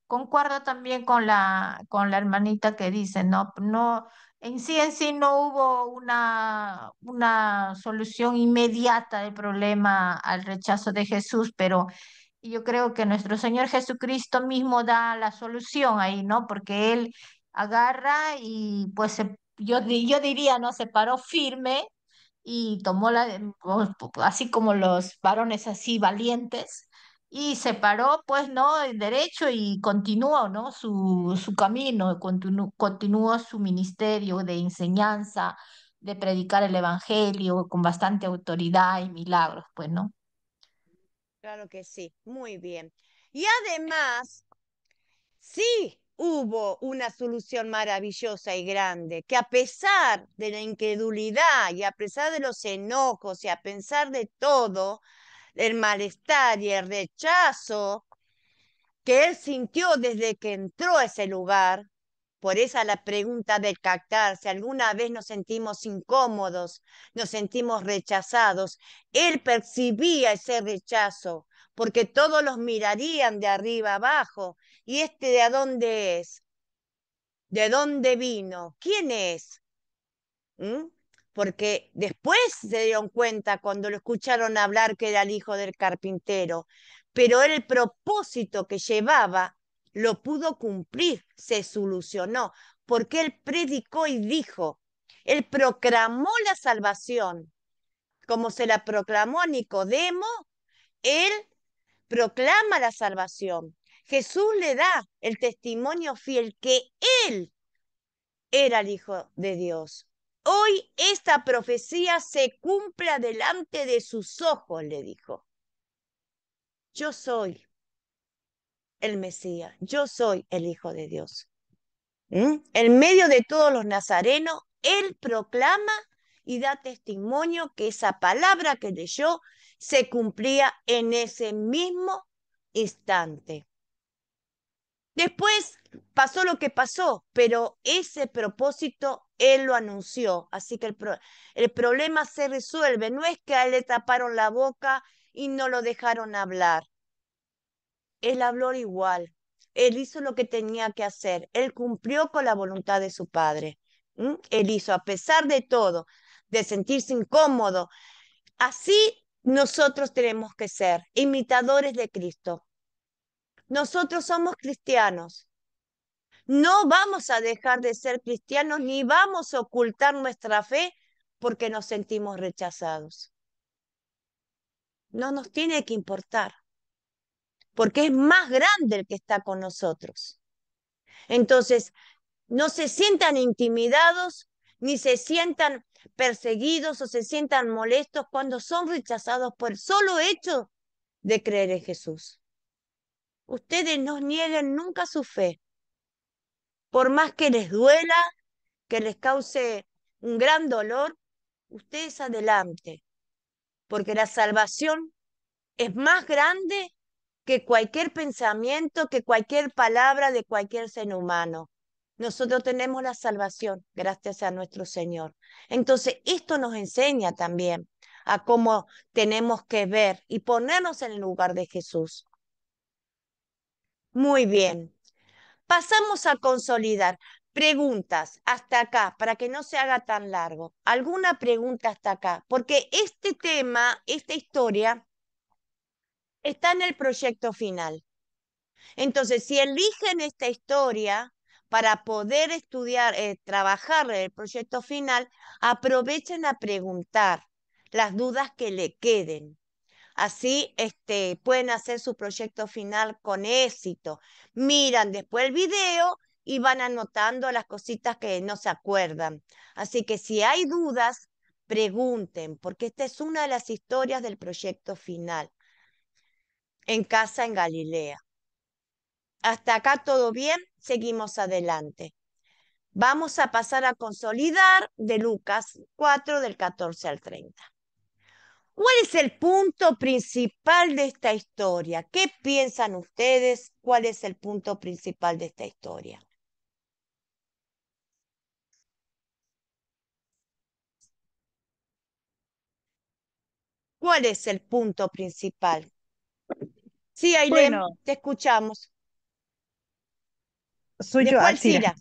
concuerdo también con la hermanita que dice, no, no, en sí no hubo una solución inmediata del problema al rechazo de Jesús, pero yo creo que nuestro Señor Jesucristo mismo da la solución ahí, ¿no? Porque Él agarra y pues yo diría, ¿no? Se paró firme y tomó así como los varones así valientes, y se paró, pues, ¿no? Derecho y continuó, ¿no? Su camino, continuó su ministerio de enseñanza, de predicar el evangelio con bastante autoridad y milagros, pues, ¿no? claro que sí, muy bien. Y además, sí hubo una solución maravillosa y grande, que a pesar de la incredulidad y a pesar de los enojos y a pesar de todo, el malestar y el rechazo que él sintió desde que entró a ese lugar, por esa la pregunta del captar, si alguna vez nos sentimos incómodos, nos sentimos rechazados, él percibía ese rechazo, porque todos los mirarían de arriba abajo, y este de dónde es, de dónde vino, quién es. ¿Mm? Porque después se dieron cuenta cuando lo escucharon hablar que era el hijo del carpintero, pero el propósito que llevaba lo pudo cumplir, se solucionó, porque él predicó y dijo, él proclamó la salvación, como se la proclamó a Nicodemo, él proclama la salvación. Jesús le da el testimonio fiel que él era el Hijo de Dios. Hoy esta profecía se cumple delante de sus ojos, le dijo. Yo soy el Mesías, yo soy el Hijo de Dios. En medio de todos los nazarenos, él proclama y da testimonio que esa palabra que leyó se cumplía en ese mismo instante. Después pasó lo que pasó, pero ese propósito él lo anunció, así que el problema se resuelve. No es que a él le taparon la boca y no lo dejaron hablar. Él habló igual. Él hizo lo que tenía que hacer. Él cumplió con la voluntad de su padre. Él hizo, a pesar de todo, de sentirse incómodo. Así nosotros tenemos que ser imitadores de Cristo. Nosotros somos cristianos. No vamos a dejar de ser cristianos ni vamos a ocultar nuestra fe porque nos sentimos rechazados. No nos tiene que importar, porque es más grande el que está con nosotros. Entonces, no se sientan intimidados ni se sientan perseguidos o se sientan molestos cuando son rechazados por el solo hecho de creer en Jesús. Ustedes no nieguen nunca su fe. Por más que les duela, que les cause un gran dolor, ustedes adelante, porque la salvación es más grande que cualquier pensamiento, que cualquier palabra de cualquier ser humano. Nosotros tenemos la salvación gracias a nuestro Señor. Entonces, esto nos enseña también a cómo tenemos que ver y ponernos en el lugar de Jesús. Muy bien. Pasamos a consolidar. Preguntas hasta acá, para que no se haga tan largo. ¿Alguna pregunta hasta acá? Porque este tema, esta historia, está en el proyecto final. Entonces, si eligen esta historia para poder estudiar, trabajar en el proyecto final, aprovechen a preguntar las dudas que le queden. Así pueden hacer su proyecto final con éxito. Miran después el video y van anotando las cositas que no se acuerdan. Así que si hay dudas, pregunten, porque esta es una de las historias del proyecto final, en casa en Galilea. Hasta acá todo bien, seguimos adelante. Vamos a pasar a consolidar de Lucas 4 del 14 al 30. ¿Cuál es el punto principal de esta historia? ¿Qué piensan ustedes? ¿Cuál es el punto principal de esta historia? ¿Cuál es el punto principal? Sí, Ailén, Bueno, te escuchamos. soy yo, Después Alcira.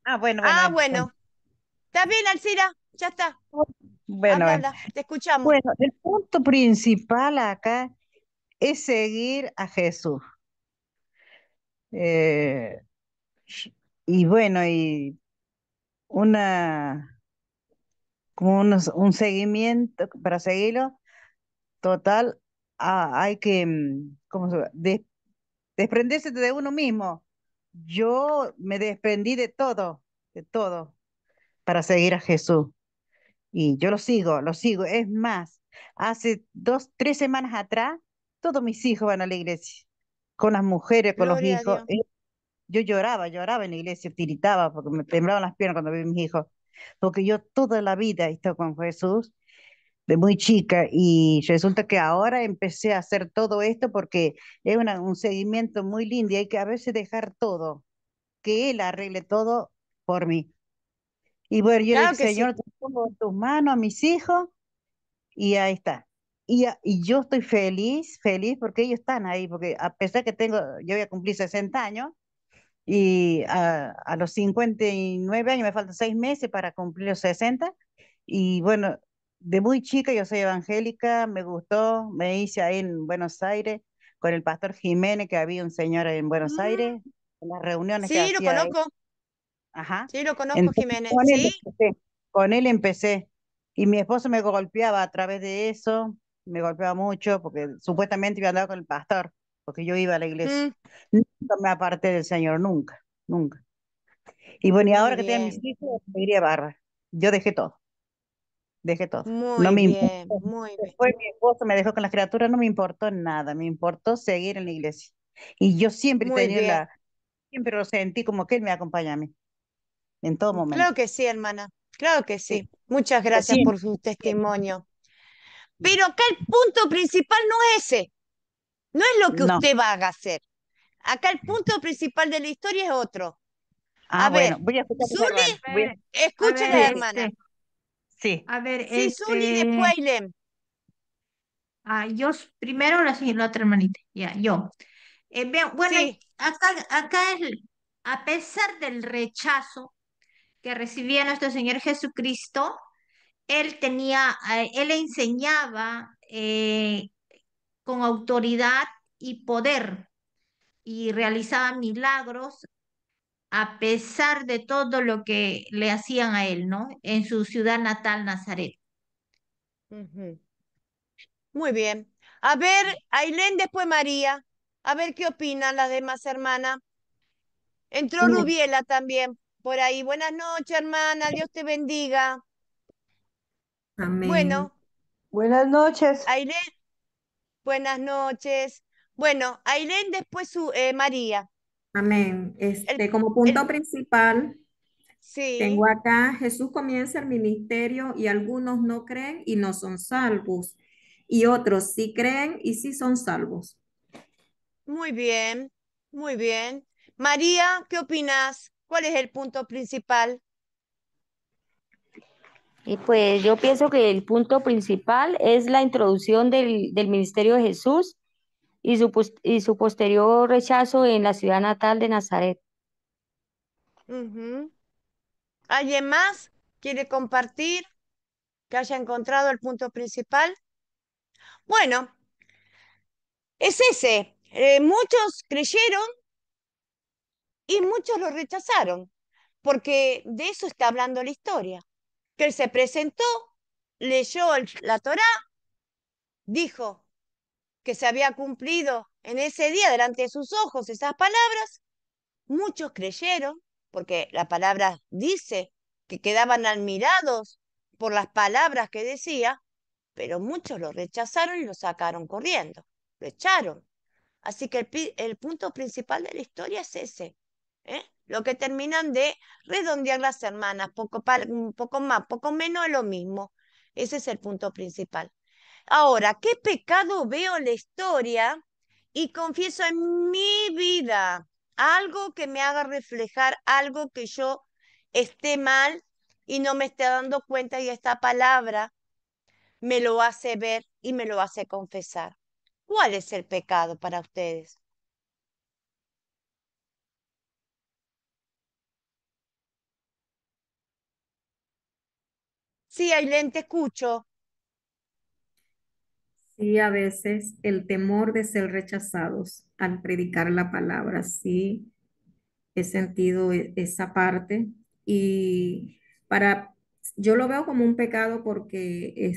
Alcira. Bueno, Ah, bueno. bueno. ¿Está bien, Alcira? Ya está. Bueno, Habla, bueno. habla. Te escuchamos. Bueno, el punto principal acá es seguir a Jesús. Eh, y bueno, y una, un seguimiento para seguirlo, total, hay que ¿cómo se llama? Desprenderse de uno mismo. Yo me desprendí de todo, para seguir a Jesús. Y yo lo sigo, lo sigo. Es más, hace 2, 3 semanas atrás, todos mis hijos van a la iglesia, con las mujeres, con los Gloria a hijos. Dios. Yo lloraba en la iglesia, tiritaba porque me temblaban las piernas cuando vi a mis hijos. Porque yo toda la vida he estado con Jesús, de muy chica, y resulta que ahora empecé a hacer todo esto porque es un seguimiento muy lindo y hay que a veces dejar todo, que Él arregle todo por mí. Y bueno, yo le dije, Claro que sí. Señor, te pongo en tus manos a mis hijos y ahí está. Y yo estoy feliz, feliz porque ellos están ahí, porque a pesar que yo voy a cumplir 60 años y a los 59 años me faltan 6 meses para cumplir los 60. Y bueno, de muy chica yo soy evangélica, me gustó, me hice ahí en Buenos Aires con el pastor Jiménez, que había un señor en Buenos Mm, Aires, en las reuniones que sí, lo hacía él. conozco. Ajá. Sí, lo conozco, Entonces Jiménez. ¿Sí? con él empecé. Y mi esposo me golpeaba a través de eso, me golpeaba mucho porque supuestamente iba a andar con el pastor, porque yo iba a la iglesia. Mm, Nunca me aparté del Señor, nunca, nunca. Y bueno, y muy ahora que tengo mis bien, hijos, me iría barra. Yo dejé todo, dejé todo. No muy me importó. bien, muy bien. Después mi esposo me dejó con las criaturas, no me importó nada, me importó seguir en la iglesia. Y yo siempre Muy tenía bien. siempre lo sentí como que él me acompaña a mí, en todo Claro momento. que sí, hermana. Claro que Sí, sí. Muchas pero gracias siempre, por su siempre. testimonio. Pero acá el punto principal no es ese. No es lo que No. usted va a hacer. Acá el punto principal de la historia es otro. A Bueno, ver, voy a escuchar a mis Zuli, hermanos. A escuche a ver, la Sí, hermana. sí. a ver, Sí, Zuli, después Ailén. yo primero la otra hermanita, ya, yo. Bueno, Sí. acá a pesar del rechazo que recibía nuestro Señor Jesucristo, él enseñaba con autoridad y poder y realizaba milagros a pesar de todo lo que le hacían a él, ¿no? En su ciudad natal, Nazaret. Ujú. Muy bien. A ver, Ailén, después María. A ver qué opinan las demás hermanas. Entró Mm, Rubiela también por ahí. Buenas noches, hermana. Dios te bendiga. Amén. Bueno, Buenas noches. Ailén, buenas noches. Bueno, Ailén, después María. Amén. El, Como el, punto principal, sí, tengo acá, Jesús comienza el ministerio y algunos no creen y no son salvos. Y otros sí creen y sí son salvos. muy bien, muy bien. María, ¿qué opinas? ¿Cuál es el punto principal? Y pues yo pienso que el punto principal es la introducción del ministerio de Jesús y y su posterior rechazo en la ciudad natal de Nazaret. Ujú. ¿Alguien más quiere compartir que haya encontrado el punto principal? Bueno, es ese. Muchos creyeron y muchos lo rechazaron, porque de eso está hablando la historia. Que él se presentó, leyó la Torá, dijo que se había cumplido en ese día delante de sus ojos esas palabras. Muchos creyeron, porque la palabra dice que quedaban admirados por las palabras que decía, pero muchos lo rechazaron y lo sacaron corriendo, lo echaron. Así que el punto principal de la historia es ese. ¿Eh? Lo que terminan de redondear las hermanas, un poco más, poco menos es lo mismo. Ese es el punto principal. Ahora, ¿qué pecado veo en la historia y confieso en mi vida? Algo que me haga reflejar algo que yo esté mal y no me esté dando cuenta, y esta palabra me lo hace ver y me lo hace confesar. ¿Cuál es el pecado para ustedes? Sí, Ailén, te escucho. Sí, a veces el temor de ser rechazados al predicar la palabra, sí, he sentido esa parte y para, yo lo veo como un pecado porque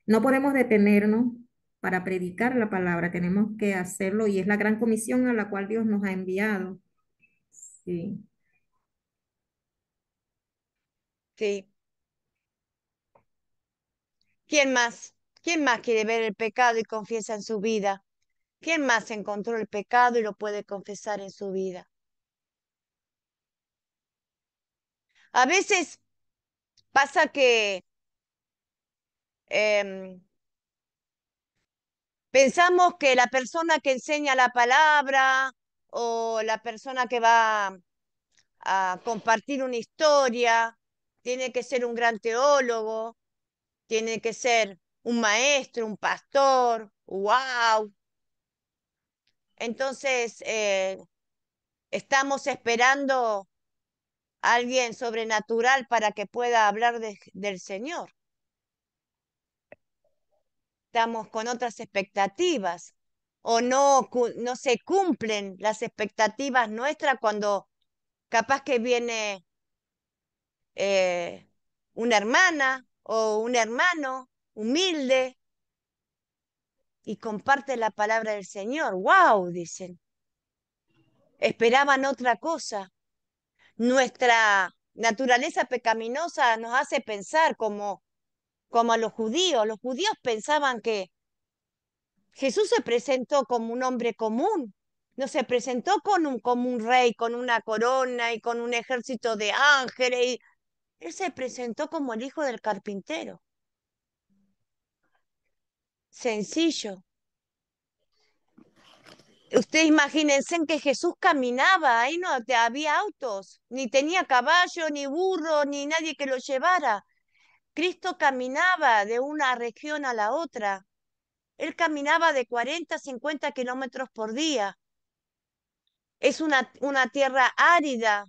no podemos detenernos para predicar la palabra, tenemos que hacerlo y es la gran comisión a la cual Dios nos ha enviado. Sí. Sí. ¿Quién más? ¿Quién más quiere ver el pecado y confiesa en su vida? ¿Quién más encontró el pecado y lo puede confesar en su vida? A veces pasa que em, pensamos que la persona que enseña la palabra o la persona que va a compartir una historia tiene que ser un gran teólogo, tiene que ser un maestro, un pastor. ¡Wow! Entonces, estamos esperando a alguien sobrenatural para que pueda hablar del Señor. Estamos con otras expectativas o no se cumplen las expectativas nuestras cuando capaz que viene una hermana o un hermano humilde y comparte la palabra del Señor. ¡Wow! Dicen. Esperaban otra cosa. Nuestra naturaleza pecaminosa nos hace pensar como a los judíos. Los judíos pensaban que Jesús se presentó como un hombre común, no se presentó como un rey, con una corona y con un ejército de ángeles. Él se presentó como el hijo del carpintero, sencillo. Ustedes imagínense en que Jesús caminaba, ahí no había autos, ni tenía caballo, ni burro, ni nadie que lo llevara. Cristo caminaba de una región a la otra. Él caminaba de 40 a 50 kilómetros por día. Es una tierra árida.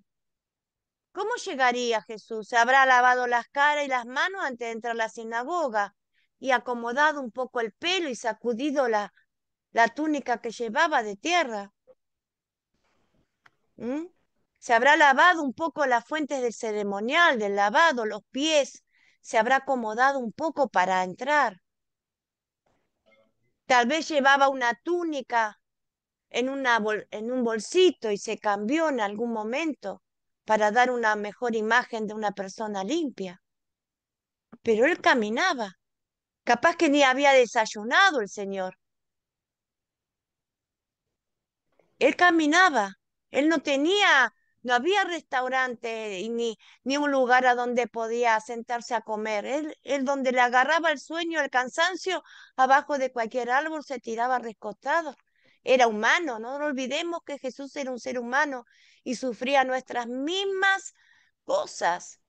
¿Cómo llegaría Jesús? Se habrá lavado las caras y las manos antes de entrar a la sinagoga y acomodado un poco el pelo y sacudido la túnica que llevaba de tierra. ¿Mm? Se habrá lavado un poco las fuentes del ceremonial, del lavado, los pies. Se habrá acomodado un poco para entrar. Tal vez llevaba una túnica en un bolsito y se cambió en algún momento para dar una mejor imagen de una persona limpia. Pero él caminaba. Capaz que ni había desayunado el Señor. Él caminaba Él no había restaurante y ni un lugar a donde podía sentarse a comer. Él donde le agarraba el sueño, el cansancio, abajo de cualquier árbol se tiraba recostado. Era humano, no nos olvidemos que Jesús era un ser humano y sufría nuestras mismas cosas.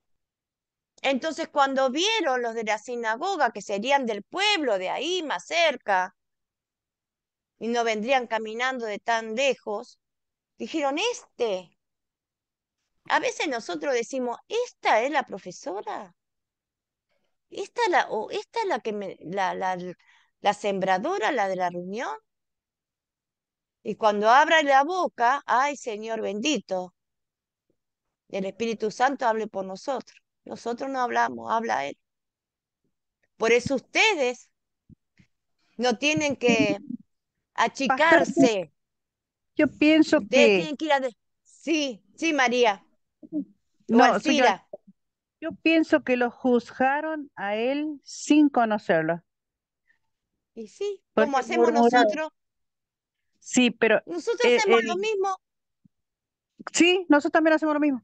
Entonces, cuando vieron los de la sinagoga, que serían del pueblo, de ahí más cerca, y no vendrían caminando de tan lejos, dijeron, a veces nosotros decimos, esta es la profesora, esta es la que la sembradora, la de la reunión. Y cuando abra la boca, ay Señor bendito, el Espíritu Santo hable por nosotros. Nosotros no hablamos, habla Él. Por eso ustedes no tienen que Pastor, achicarse. yo pienso Ustedes que, tienen que ir a... Sí, sí, María. O no, señor, Alcira. yo pienso que lo juzgaron a él sin conocerlo, Y sí, como porque hacemos murmuraron. nosotros. Sí, pero Nosotros eh, hacemos lo el- mismo. sí, nosotros también hacemos lo mismo.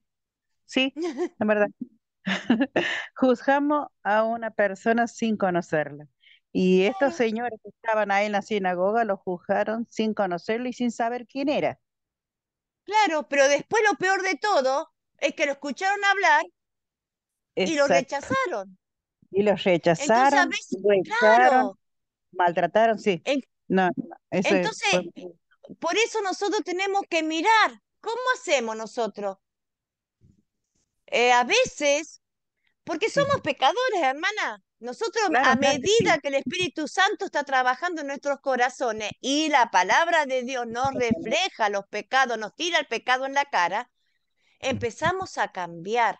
Sí, en verdad. Juzgamos a una persona sin conocerla. Y estos Claro, señores que estaban ahí en la sinagoga lo juzgaron sin conocerlo y sin saber quién era. claro, pero después lo peor de todo es que lo escucharon hablar y lo Exacto. rechazaron. Y los Entonces, a rechazaron, veces, lo echaron, claro, maltrataron, sí. en- No, no, eso fue. entonces, por eso nosotros tenemos que mirar cómo hacemos nosotros. A veces, porque somos Sí, pecadores, hermana. Nosotros, claro, a claro que medida sí. que el Espíritu Santo está trabajando en nuestros corazones y la palabra de Dios nos refleja los pecados, nos tira el pecado en la cara, empezamos a cambiar.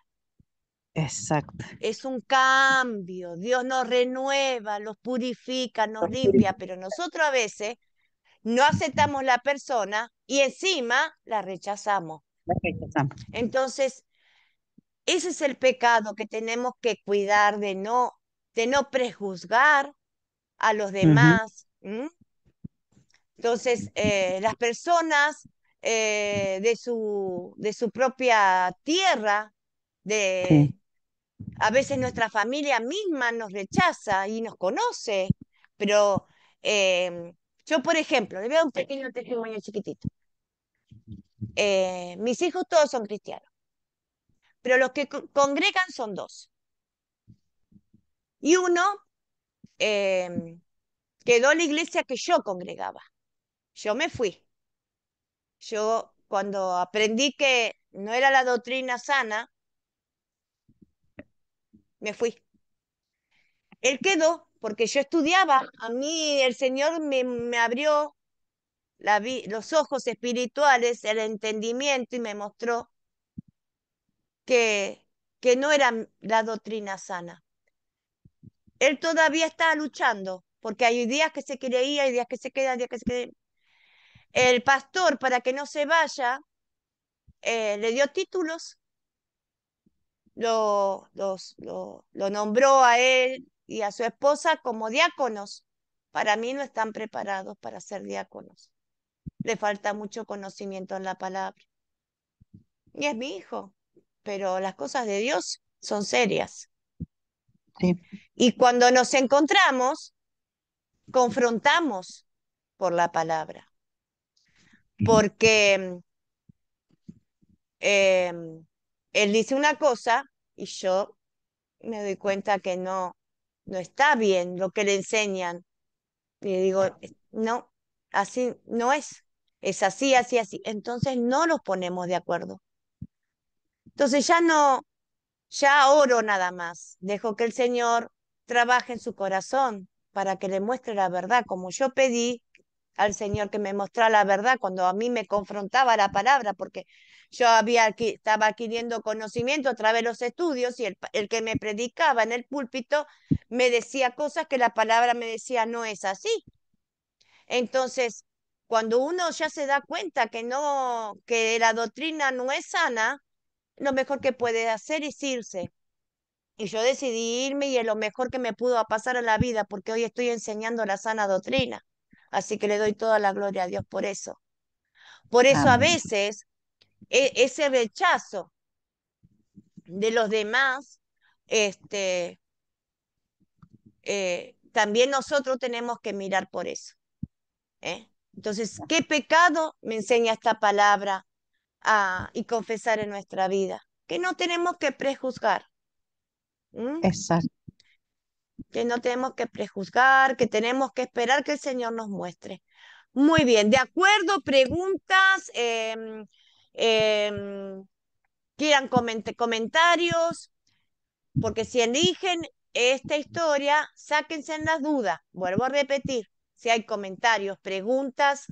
Exacto. Es un cambio. Dios nos renueva, los purifica, nos Los limpia, purifica, pero nosotros a veces no aceptamos la persona y encima la rechazamos. los rechazamos. Entonces, ese es el pecado que tenemos que cuidar de no prejuzgar a los Ujú, demás. Entonces, las personas de su propia tierra, sí, a veces nuestra familia misma nos rechaza y nos conoce, pero yo, por ejemplo, le voy a dar un pequeño testimonio chiquitito. Mis hijos todos son cristianos, pero los que congregan son dos. Y uno em, quedó en la iglesia que yo congregaba. Yo me fui. Yo cuando aprendí que no era la doctrina sana, me fui. Él quedó porque yo estudiaba. A mí el Señor me abrió los ojos espirituales, el entendimiento y me mostró que, que no era la doctrina sana. Él todavía está luchando porque hay días que se quiere ir, hay días que se queda, días que se queda. El pastor, para que no se vaya, le dio títulos, lo nombró a él y a su esposa como diáconos. Para mí no están preparados para ser diáconos. Le falta mucho conocimiento en la palabra. Y es mi hijo, pero las cosas de Dios son serias. sí, Y cuando nos encontramos, confrontamos por la palabra, porque él dice una cosa y yo me doy cuenta que no está bien lo que le enseñan. Y digo, no, así no es así, así, así. Entonces no nos ponemos de acuerdo. Entonces ya no, ya oro nada más. Dejo que el Señor trabaje en su corazón para que le muestre la verdad, como yo pedí al Señor que me mostrara la verdad cuando a mí me confrontaba la palabra, porque yo estaba adquiriendo conocimiento a través de los estudios y el que me predicaba en el púlpito me decía cosas que la palabra me decía no es así. Entonces, cuando uno ya se da cuenta que no, que la doctrina no es sana, lo mejor que puede hacer es irse. Y yo decidí irme y es lo mejor que me pudo pasar en la vida porque hoy estoy enseñando la sana doctrina. Así que le doy toda la gloria a Dios por eso. Por eso a amén. veces ese rechazo de los demás, también nosotros tenemos que mirar por eso. Entonces, ¿qué pecado me enseña esta palabra y confesar en nuestra vida? Que no tenemos que prejuzgar. Exacto. Que no tenemos que prejuzgar, que tenemos que esperar que el Señor nos muestre. Muy bien, de acuerdo, preguntas, quieran comentarios, porque si eligen esta historia, sáquense en las dudas. Vuelvo a repetir, si hay comentarios, preguntas,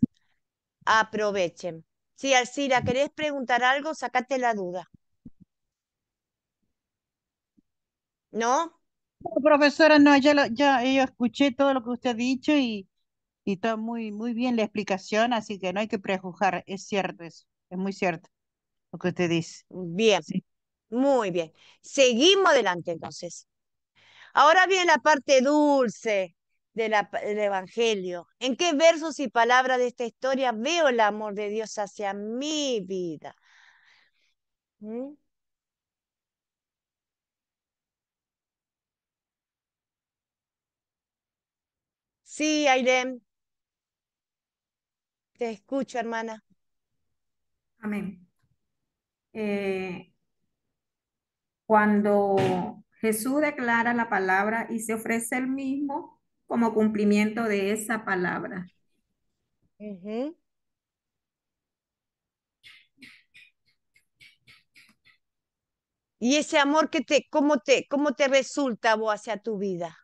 aprovechen. Si Alcira querés preguntar algo, sácate la duda. ¿No? No, profesora, no, ya yo escuché todo lo que usted ha dicho y está muy bien la explicación, así que no hay que prejuzgar, es cierto eso, es muy cierto lo que usted dice. Bien, Sí. muy bien. Seguimos adelante entonces. Ahora viene la parte dulce del Evangelio. ¿En qué versos y palabras de esta historia veo el amor de Dios hacia mi vida? ¿Mm? Sí, Ailén, te escucho, hermana. Amén. Eh, Cuando Jesús declara la palabra y se ofrece el mismo como cumplimiento de esa palabra. Ujú. Y ese amor ¿cómo te resulta vos hacia tu vida?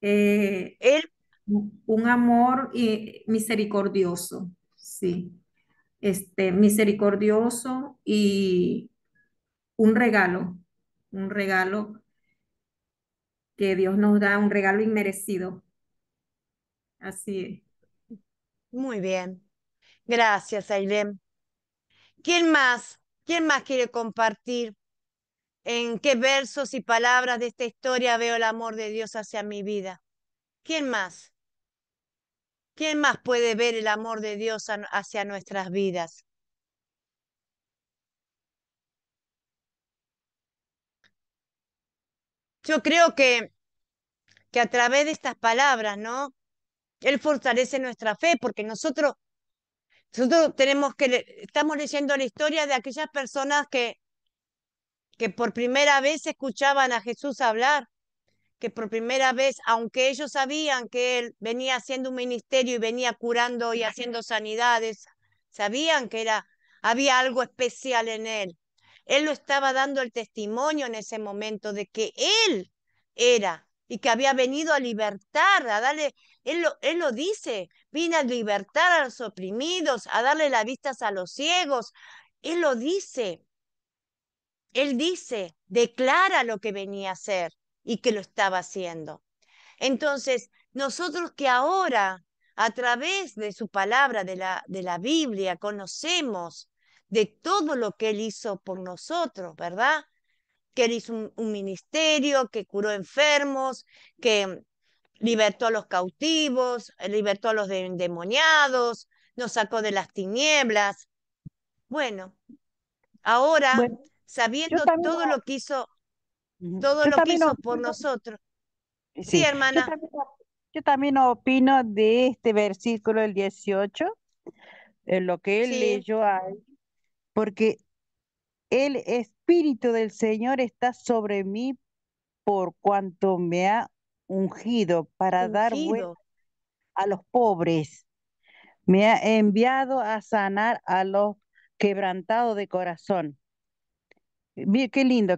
Eh, Él, un amor misericordioso, sí. Misericordioso y un regalo que Dios nos da, un regalo inmerecido. Así es. muy bien. Gracias, Ailén. ¿Quién más? ¿Quién más quiere compartir? ¿En qué versos y palabras de esta historia veo el amor de Dios hacia mi vida? ¿Quién más? ¿Quién más puede ver el amor de Dios hacia nuestras vidas? Yo creo que a través de estas palabras, ¿no? Él fortalece nuestra fe, porque nosotros estamos leyendo la historia de aquellas personas que por primera vez escuchaban a Jesús hablar, que por primera vez, aunque ellos sabían que él venía haciendo un ministerio y venía curando y haciendo sanidades, sabían que había algo especial en él. Él lo estaba dando el testimonio en ese momento de que él era y que había venido a libertar, a darle, él lo dice, vine a libertar a los oprimidos, a darle las vistas a los ciegos. Él lo dice. Él dice, declara lo que venía a hacer y que lo estaba haciendo. Entonces, nosotros que ahora, a través de su palabra, de la Biblia, conocemos de todo lo que Él hizo por nosotros, ¿verdad? Que Él hizo un ministerio, que curó enfermos, que libertó a los cautivos, libertó a los endemoniados, nos sacó de las tinieblas. Bueno, ahora, Bueno, yo sabiendo también, ujú, todo yo lo que también hizo por opino, nosotros. Sí, sí, hermana, yo también opino de este versículo, el 18, en lo que él sí, leyó ahí, porque el Espíritu del Señor está sobre mí por cuanto me ha ungido para dar vuelta ungido. a los pobres. Me ha enviado a sanar a los quebrantados de corazón. Qué lindo.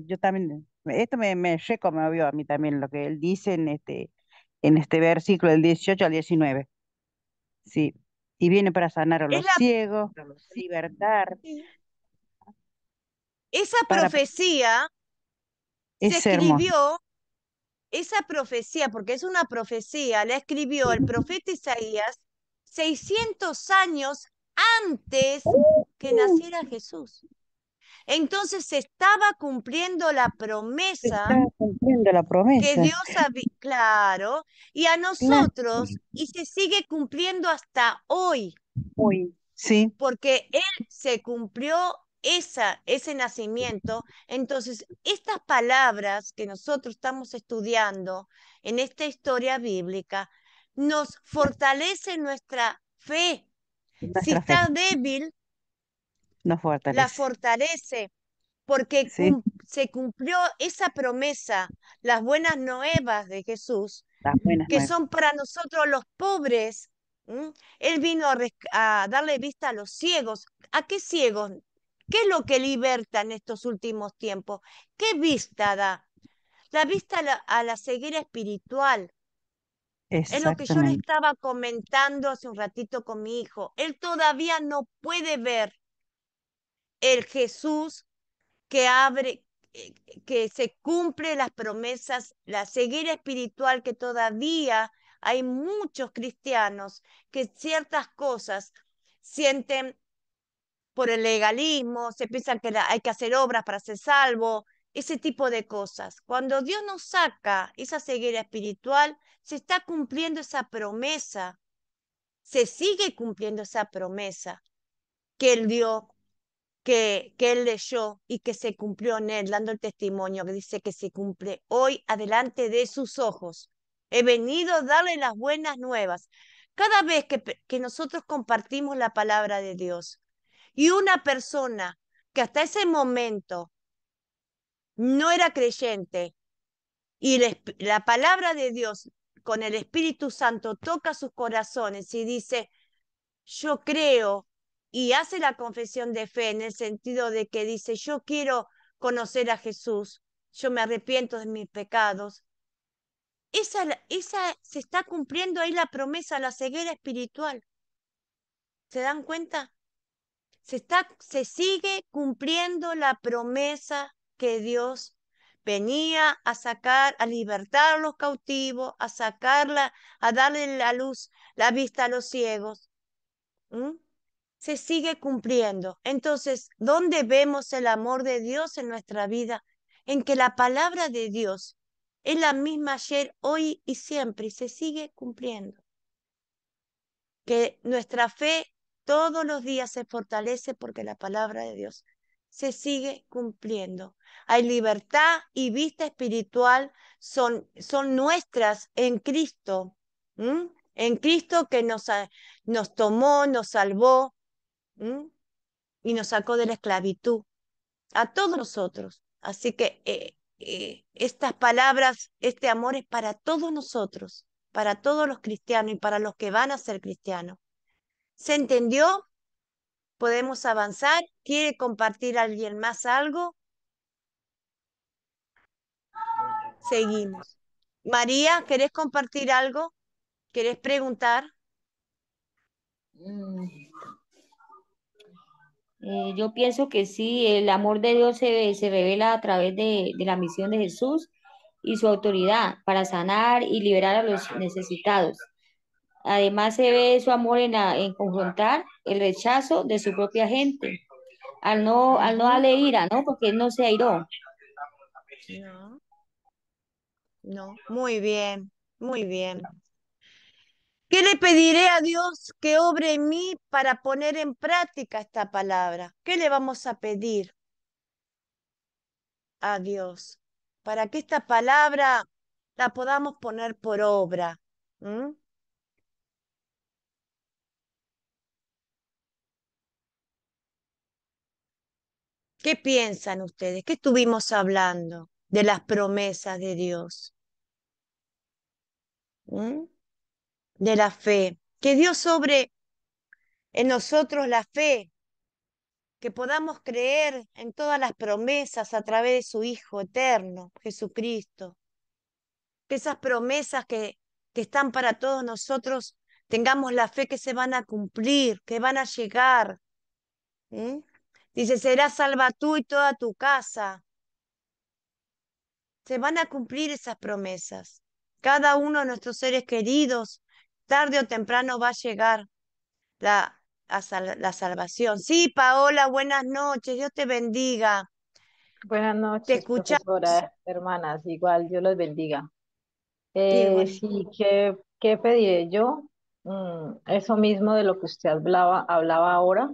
Yo también, esto me reconmovió a mí también lo que él dice en este versículo del 18 al 19. Sí. Y viene para sanar a Es los la, ciegos, libertar, sí. Esa para, profecía se es hermoso. escribió, esa profecía, porque es una profecía, la escribió el profeta Isaías 600 años antes que naciera Jesús. Entonces se estaba cumpliendo la Se promesa está cumpliendo la que promesa. Dios había, claro, y a Claro. nosotros, y se sigue cumpliendo hasta hoy, Hoy. Sí, porque Él se cumplió ese nacimiento. Entonces, estas palabras que nosotros estamos estudiando en esta historia bíblica nos fortalecen nuestra fe. Si nuestra fe está débil, nos la fortalece. fortalece, porque Sí, se cumplió esa promesa, las buenas nuevas de Jesús, las buenas que nuevas. son para nosotros los pobres. ¿M? Él vino a darle vista a los ciegos. ¿A qué ciegos? ¿Qué es lo que liberta en estos últimos tiempos? ¿Qué vista da? La vista a la ceguera espiritual. Es lo que yo le Exactamente. estaba comentando hace un ratito con mi hijo. Él todavía no puede ver el Jesús que abre, que se cumple las promesas, la ceguera espiritual, que todavía hay muchos cristianos que ciertas cosas sienten por el legalismo, se piensan que hay que hacer obras para ser salvo, ese tipo de cosas. Cuando Dios nos saca esa ceguera espiritual, se está cumpliendo esa promesa, se sigue cumpliendo esa promesa que Él dio, que él leyó y que se cumplió en él, dando el testimonio que dice que se cumple hoy adelante de sus ojos. He venido a darle las buenas nuevas. Cada vez que nosotros compartimos la palabra de Dios y una persona que hasta ese momento no era creyente y la palabra de Dios con el Espíritu Santo toca sus corazones y dice, yo creo, y hace la confesión de fe en el sentido de que dice, yo quiero conocer a Jesús, yo me arrepiento de mis pecados. Esa se está cumpliendo ahí la promesa, la ceguera espiritual. ¿Se dan cuenta? Se sigue cumpliendo la promesa que Dios venía a sacar, a libertar a los cautivos, a sacarla, a darle la luz, la vista a los ciegos. ¿Mm? Se sigue cumpliendo. Entonces, ¿dónde vemos el amor de Dios en nuestra vida? En que la palabra de Dios es la misma ayer, hoy y siempre, y se sigue cumpliendo. Que nuestra fe todos los días se fortalece porque la palabra de Dios se sigue cumpliendo. Hay libertad y vista espiritual, son nuestras en Cristo. ¿M? En Cristo que nos tomó, nos salvó. ¿M? Y nos sacó de la esclavitud, a todos nosotros. Así que estas palabras, este amor es para todos nosotros, para todos los cristianos y para los que van a ser cristianos. ¿Se entendió? ¿Podemos avanzar? ¿Quiere compartir alguien más algo? Seguimos. María, ¿querés compartir algo? ¿Querés preguntar? Mm, yo pienso que sí, el amor de Dios se revela a través de la misión de Jesús y su autoridad para sanar y liberar a los necesitados. Además se ve su amor en confrontar el rechazo de su propia gente, al no Ujú. darle ira, ¿no? Porque él no se airó. No, no. Muy bien, muy bien. ¿Qué le pediré a Dios que obre en mí para poner en práctica esta palabra? ¿Qué le vamos a pedir a Dios para que esta palabra la podamos poner por obra? ¿Mm? ¿Qué piensan ustedes? ¿Qué estuvimos hablando de las promesas de Dios? ¿Mm? De la fe. Que Dios obre en nosotros la fe, que podamos creer en todas las promesas a través de su Hijo eterno, Jesucristo. Que esas promesas que están para todos nosotros, tengamos la fe que se van a cumplir, que van a llegar. ¿Mm? Dice, serás salva tú y toda tu casa. Se van a cumplir esas promesas. Cada uno de nuestros seres queridos, tarde o temprano va a llegar la salvación. Sí, Paola, buenas noches, Dios te bendiga. Buenas Te noches, escuchamos. profesora, hermanas, igual Dios los bendiga. Igual. Sí, ¿qué pediré yo? Eso mismo de lo que usted hablaba ahora,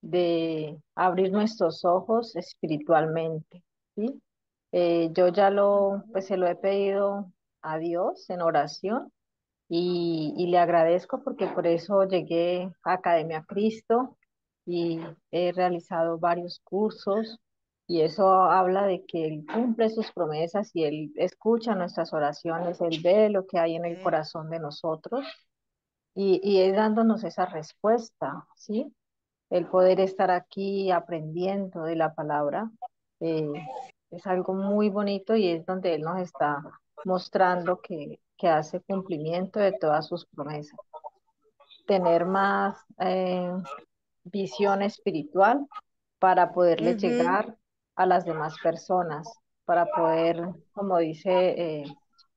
de abrir nuestros ojos espiritualmente, ¿sí? Yo ya pues se lo he pedido a Dios en oración y le agradezco porque por eso llegué a Academia Cristo y he realizado varios cursos y eso habla de que Él cumple sus promesas y Él escucha nuestras oraciones, Él ve lo que hay en el corazón de nosotros y es dándonos esa respuesta, ¿sí? El poder estar aquí aprendiendo de la palabra eh, es algo muy bonito y es donde Él nos está mostrando que hace cumplimiento de todas sus promesas. Tener más visión espiritual para poderle Ujú. llegar a las demás personas, para poder, como dice,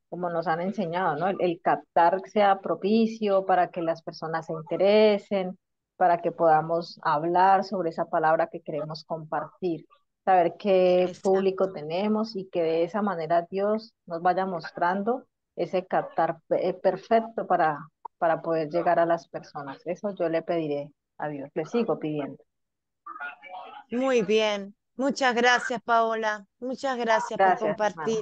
como nos han enseñado, ¿no? El captar sea propicio para que las personas se interesen, para que podamos hablar sobre esa palabra que queremos compartir, saber qué Exacto. público tenemos y que de esa manera Dios nos vaya mostrando ese captar perfecto para poder llegar a las personas. Eso yo le pediré a Dios, le sigo pidiendo. Muy bien. Muchas gracias, Paola. Muchas gracias por Gracias, hermana. compartir.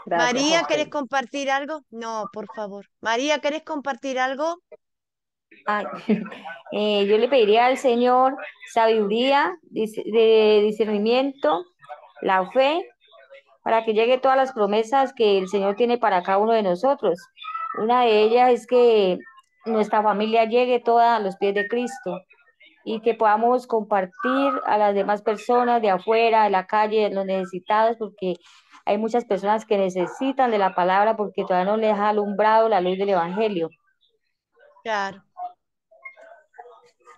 Gracias a María, usted. ¿querés compartir algo? No, por favor. María, ¿querés compartir algo? Ay, yo le pediría al Señor sabiduría, de discernimiento, la fe, para que llegue todas las promesas que el Señor tiene para cada uno de nosotros. Una de ellas es que nuestra familia llegue toda a los pies de Cristo y que podamos compartir a las demás personas de afuera, de la calle, de los necesitados, porque hay muchas personas que necesitan de la palabra porque todavía no les ha alumbrado la luz del Evangelio. Claro.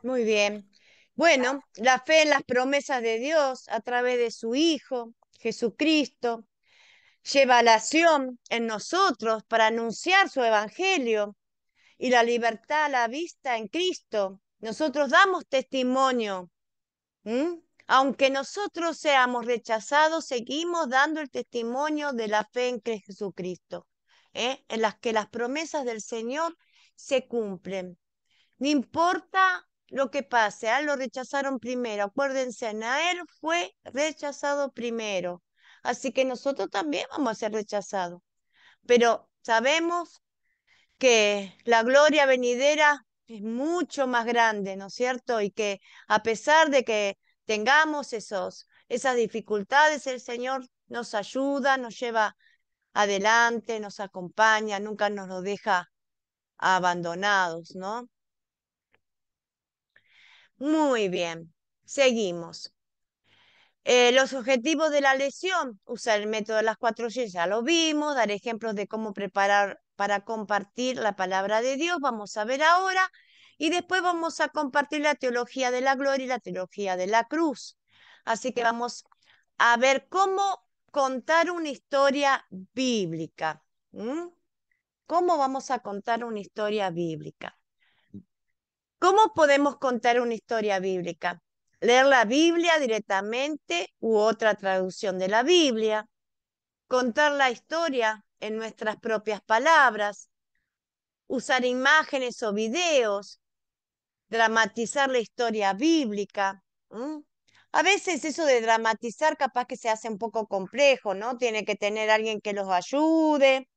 Muy bien. Bueno, la fe en las promesas de Dios a través de su Hijo, Jesucristo, lleva la acción en nosotros para anunciar su Evangelio y la libertad a la vista en Cristo. Nosotros damos testimonio. ¿Mm? Aunque nosotros seamos rechazados, seguimos dando el testimonio de la fe en Jesucristo, en las que las promesas del Señor se cumplen. No importa lo que pase, lo rechazaron primero. Acuérdense, Nael fue rechazado primero. Así que nosotros también vamos a ser rechazados. Pero sabemos que la gloria venidera es mucho más grande, ¿no es cierto? Y que a pesar de que tengamos esas dificultades, el Señor nos ayuda, nos lleva adelante, nos acompaña, nunca nos lo deja abandonados, ¿no? Muy bien, seguimos. Los objetivos de la lección, usar el método de las 4 Y, ya lo vimos, dar ejemplos de cómo preparar para compartir la palabra de Dios, vamos a ver ahora, y después vamos a compartir la teología de la gloria y la teología de la cruz. Así que vamos a ver cómo contar una historia bíblica. ¿Mm? ¿Cómo vamos a contar una historia bíblica? ¿Cómo podemos contar una historia bíblica? Leer la Biblia directamente u otra traducción de la Biblia, contar la historia en nuestras propias palabras, usar imágenes o videos, dramatizar la historia bíblica. ¿Mm? A veces eso de dramatizar capaz que se hace un poco complejo, ¿no? Tiene que tener alguien que los ayude.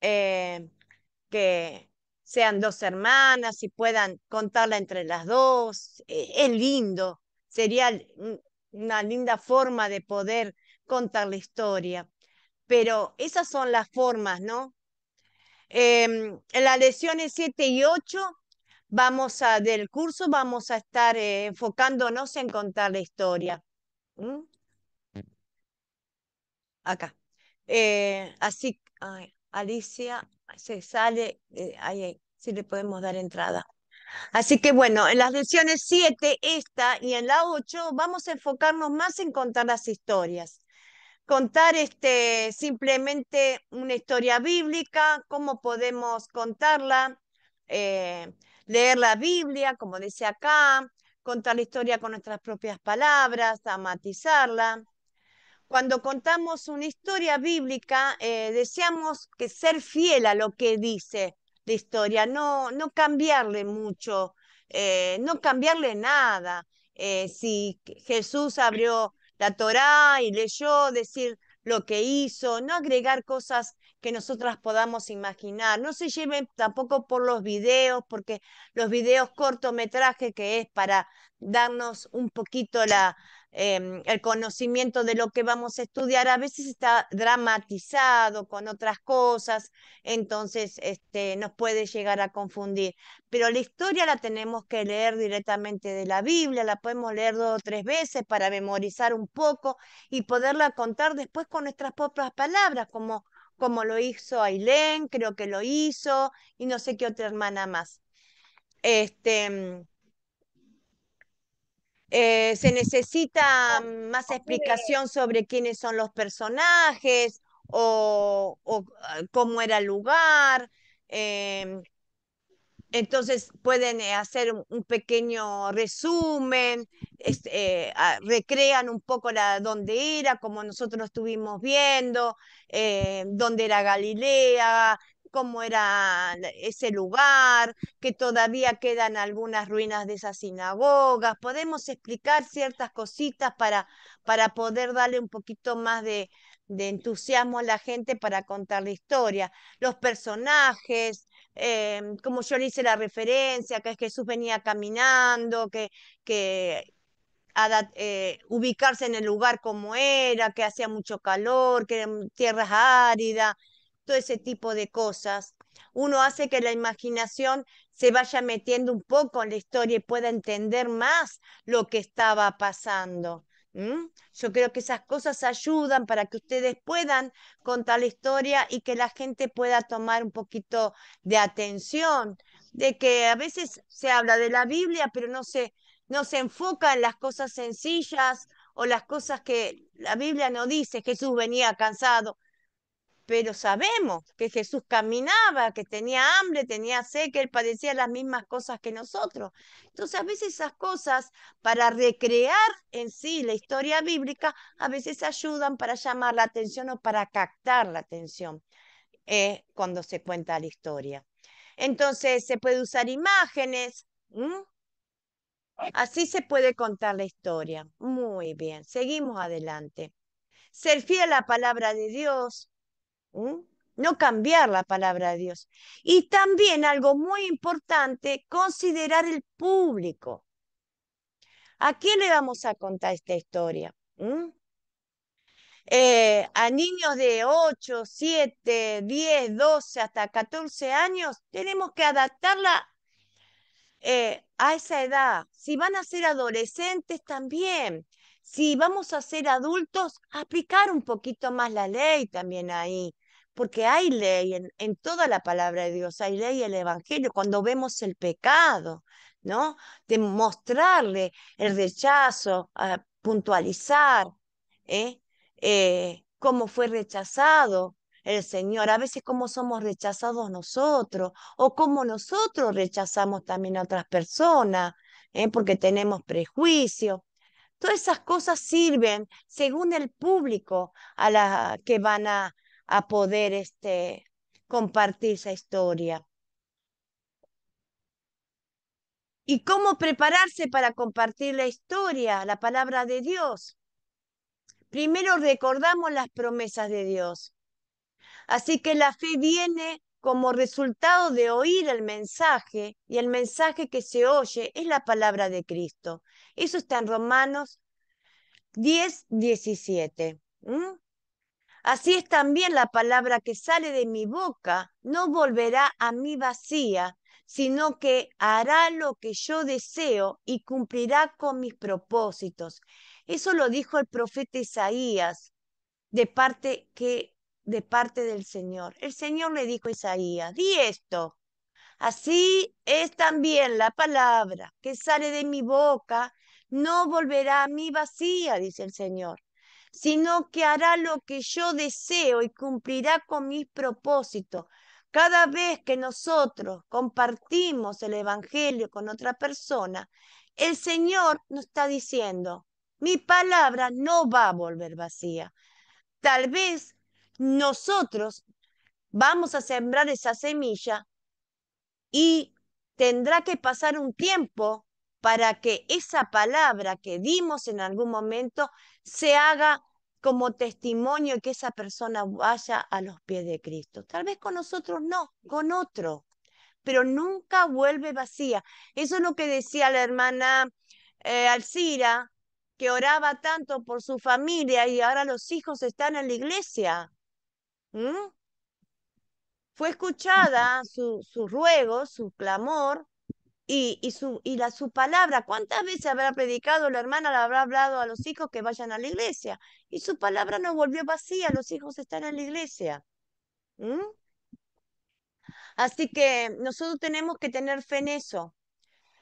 Que sean 2 hermanas y puedan contarla entre las dos. Es lindo, sería una linda forma de poder contar la historia. Pero esas son las formas, ¿no? En las lecciones 7 y 8 del curso vamos a estar enfocándonos en contar la historia. ¿Mm? Acá. Así, ay, Alicia se sale, ahí, sí le podemos dar entrada. Así que bueno, en las lecciones 7, esta y en la 8, vamos a enfocarnos más en contar las historias. Contar simplemente una historia bíblica, cómo podemos contarla, eh, leer la Biblia, como dice acá, contar la historia con nuestras propias palabras, dramatizarla. Cuando contamos una historia bíblica, deseamos que ser fiel a lo que dice la historia, no cambiarle mucho, no cambiarle nada. Si Jesús abrió la Torá y leyó, decir lo que hizo, no agregar cosas que nosotras podamos imaginar. No se lleven tampoco por los videos, porque los videos cortometrajes que es para darnos un poquito el conocimiento de lo que vamos a estudiar a veces está dramatizado con otras cosas, entonces nos puede llegar a confundir. Pero la historia la tenemos que leer directamente de la Biblia, la podemos leer 2 o 3 veces para memorizar un poco y poderla contar después con nuestras propias palabras, como lo hizo Ailén, creo que lo hizo, y no sé qué otra hermana más. Se necesita más explicación sobre quiénes son los personajes o cómo era el lugar. em, entonces pueden hacer un pequeño resumen, recrean un poco dónde era, como nosotros estuvimos viendo, dónde era Galilea, cómo era ese lugar, que todavía quedan algunas ruinas de esas sinagogas. Podemos explicar ciertas cositas para poder darle un poquito más de entusiasmo a la gente para contar la historia. Los personajes, como yo le hice la referencia, que Jesús venía caminando, que ubicarse en el lugar como era, que hacía mucho calor, que eran tierras áridas, todo ese tipo de cosas. Uno hace que la imaginación se vaya metiendo un poco en la historia y pueda entender más lo que estaba pasando. Yo creo que esas cosas ayudan para que ustedes puedan contar la historia y que la gente pueda tomar un poquito de atención, de que a veces se habla de la Biblia, pero no se enfoca en las cosas sencillas o las cosas que la Biblia no dice. Jesús venía cansado, pero sabemos que Jesús caminaba, que tenía hambre, tenía sed, que él padecía las mismas cosas que nosotros. Entonces, a veces esas cosas, para recrear en sí la historia bíblica, a veces ayudan para llamar la atención o para captar la atención cuando se cuenta la historia. Entonces, se puede usar imágenes. Así se puede contar la historia. Muy bien, seguimos adelante. Ser fiel a la palabra de Dios, no cambiar la palabra de Dios. Y también algo muy importante, considerar el público. ¿A quién le vamos a contar esta historia? A niños de 8, 7, 10, 12, hasta 14 años, tenemos que adaptarla a esa edad. Si van a ser adolescentes también. Si vamos a ser adultos, aplicar un poquito más la ley también ahí. Porque hay ley en toda la palabra de Dios, hay ley en el Evangelio, cuando vemos el pecado, ¿no? De mostrarle el rechazo, puntualizar, ¿eh? Cómo fue rechazado el Señor, a veces cómo somos rechazados nosotros o cómo nosotros rechazamos también a otras personas, porque tenemos prejuicio. Todas esas cosas sirven según el público a la que van a poder compartir esa historia. ¿Y cómo prepararse para compartir la historia, la palabra de Dios? Primero recordamos las promesas de Dios. Así que la fe viene como resultado de oír el mensaje, y el mensaje que se oye es la palabra de Cristo. Eso está en Romanos 10:17. Así es también la palabra que sale de mi boca, no volverá a mí vacía, sino que hará lo que yo deseo y cumplirá con mis propósitos. Eso lo dijo el profeta Isaías de parte del Señor. El Señor le dijo a Isaías, di esto. Así es también la palabra que sale de mi boca, no volverá a mí vacía, dice el Señor, sino que hará lo que yo deseo y cumplirá con mis propósitos. cada vez que nosotros compartimos el Evangelio con otra persona, el Señor nos está diciendo, mi palabra no va a volver vacía. Tal vez nosotros vamos a sembrar esa semilla y tendrá que pasar un tiempo para que esa palabra que dimos en algún momento se haga como testimonio y que esa persona vaya a los pies de Cristo. Tal vez con nosotros no, con otro, pero nunca vuelve vacía. Eso es lo que decía la hermana Alcira, que oraba tanto por su familia y ahora los hijos están en la iglesia. ¿Mm? Fue escuchada su ruego, su clamor su palabra. ¿Cuántas veces habrá predicado la hermana, le habrá hablado a los hijos que vayan a la iglesia? Y su palabra no volvió vacía, los hijos están en la iglesia. ¿Mm? Así que nosotros tenemos que tener fe en eso.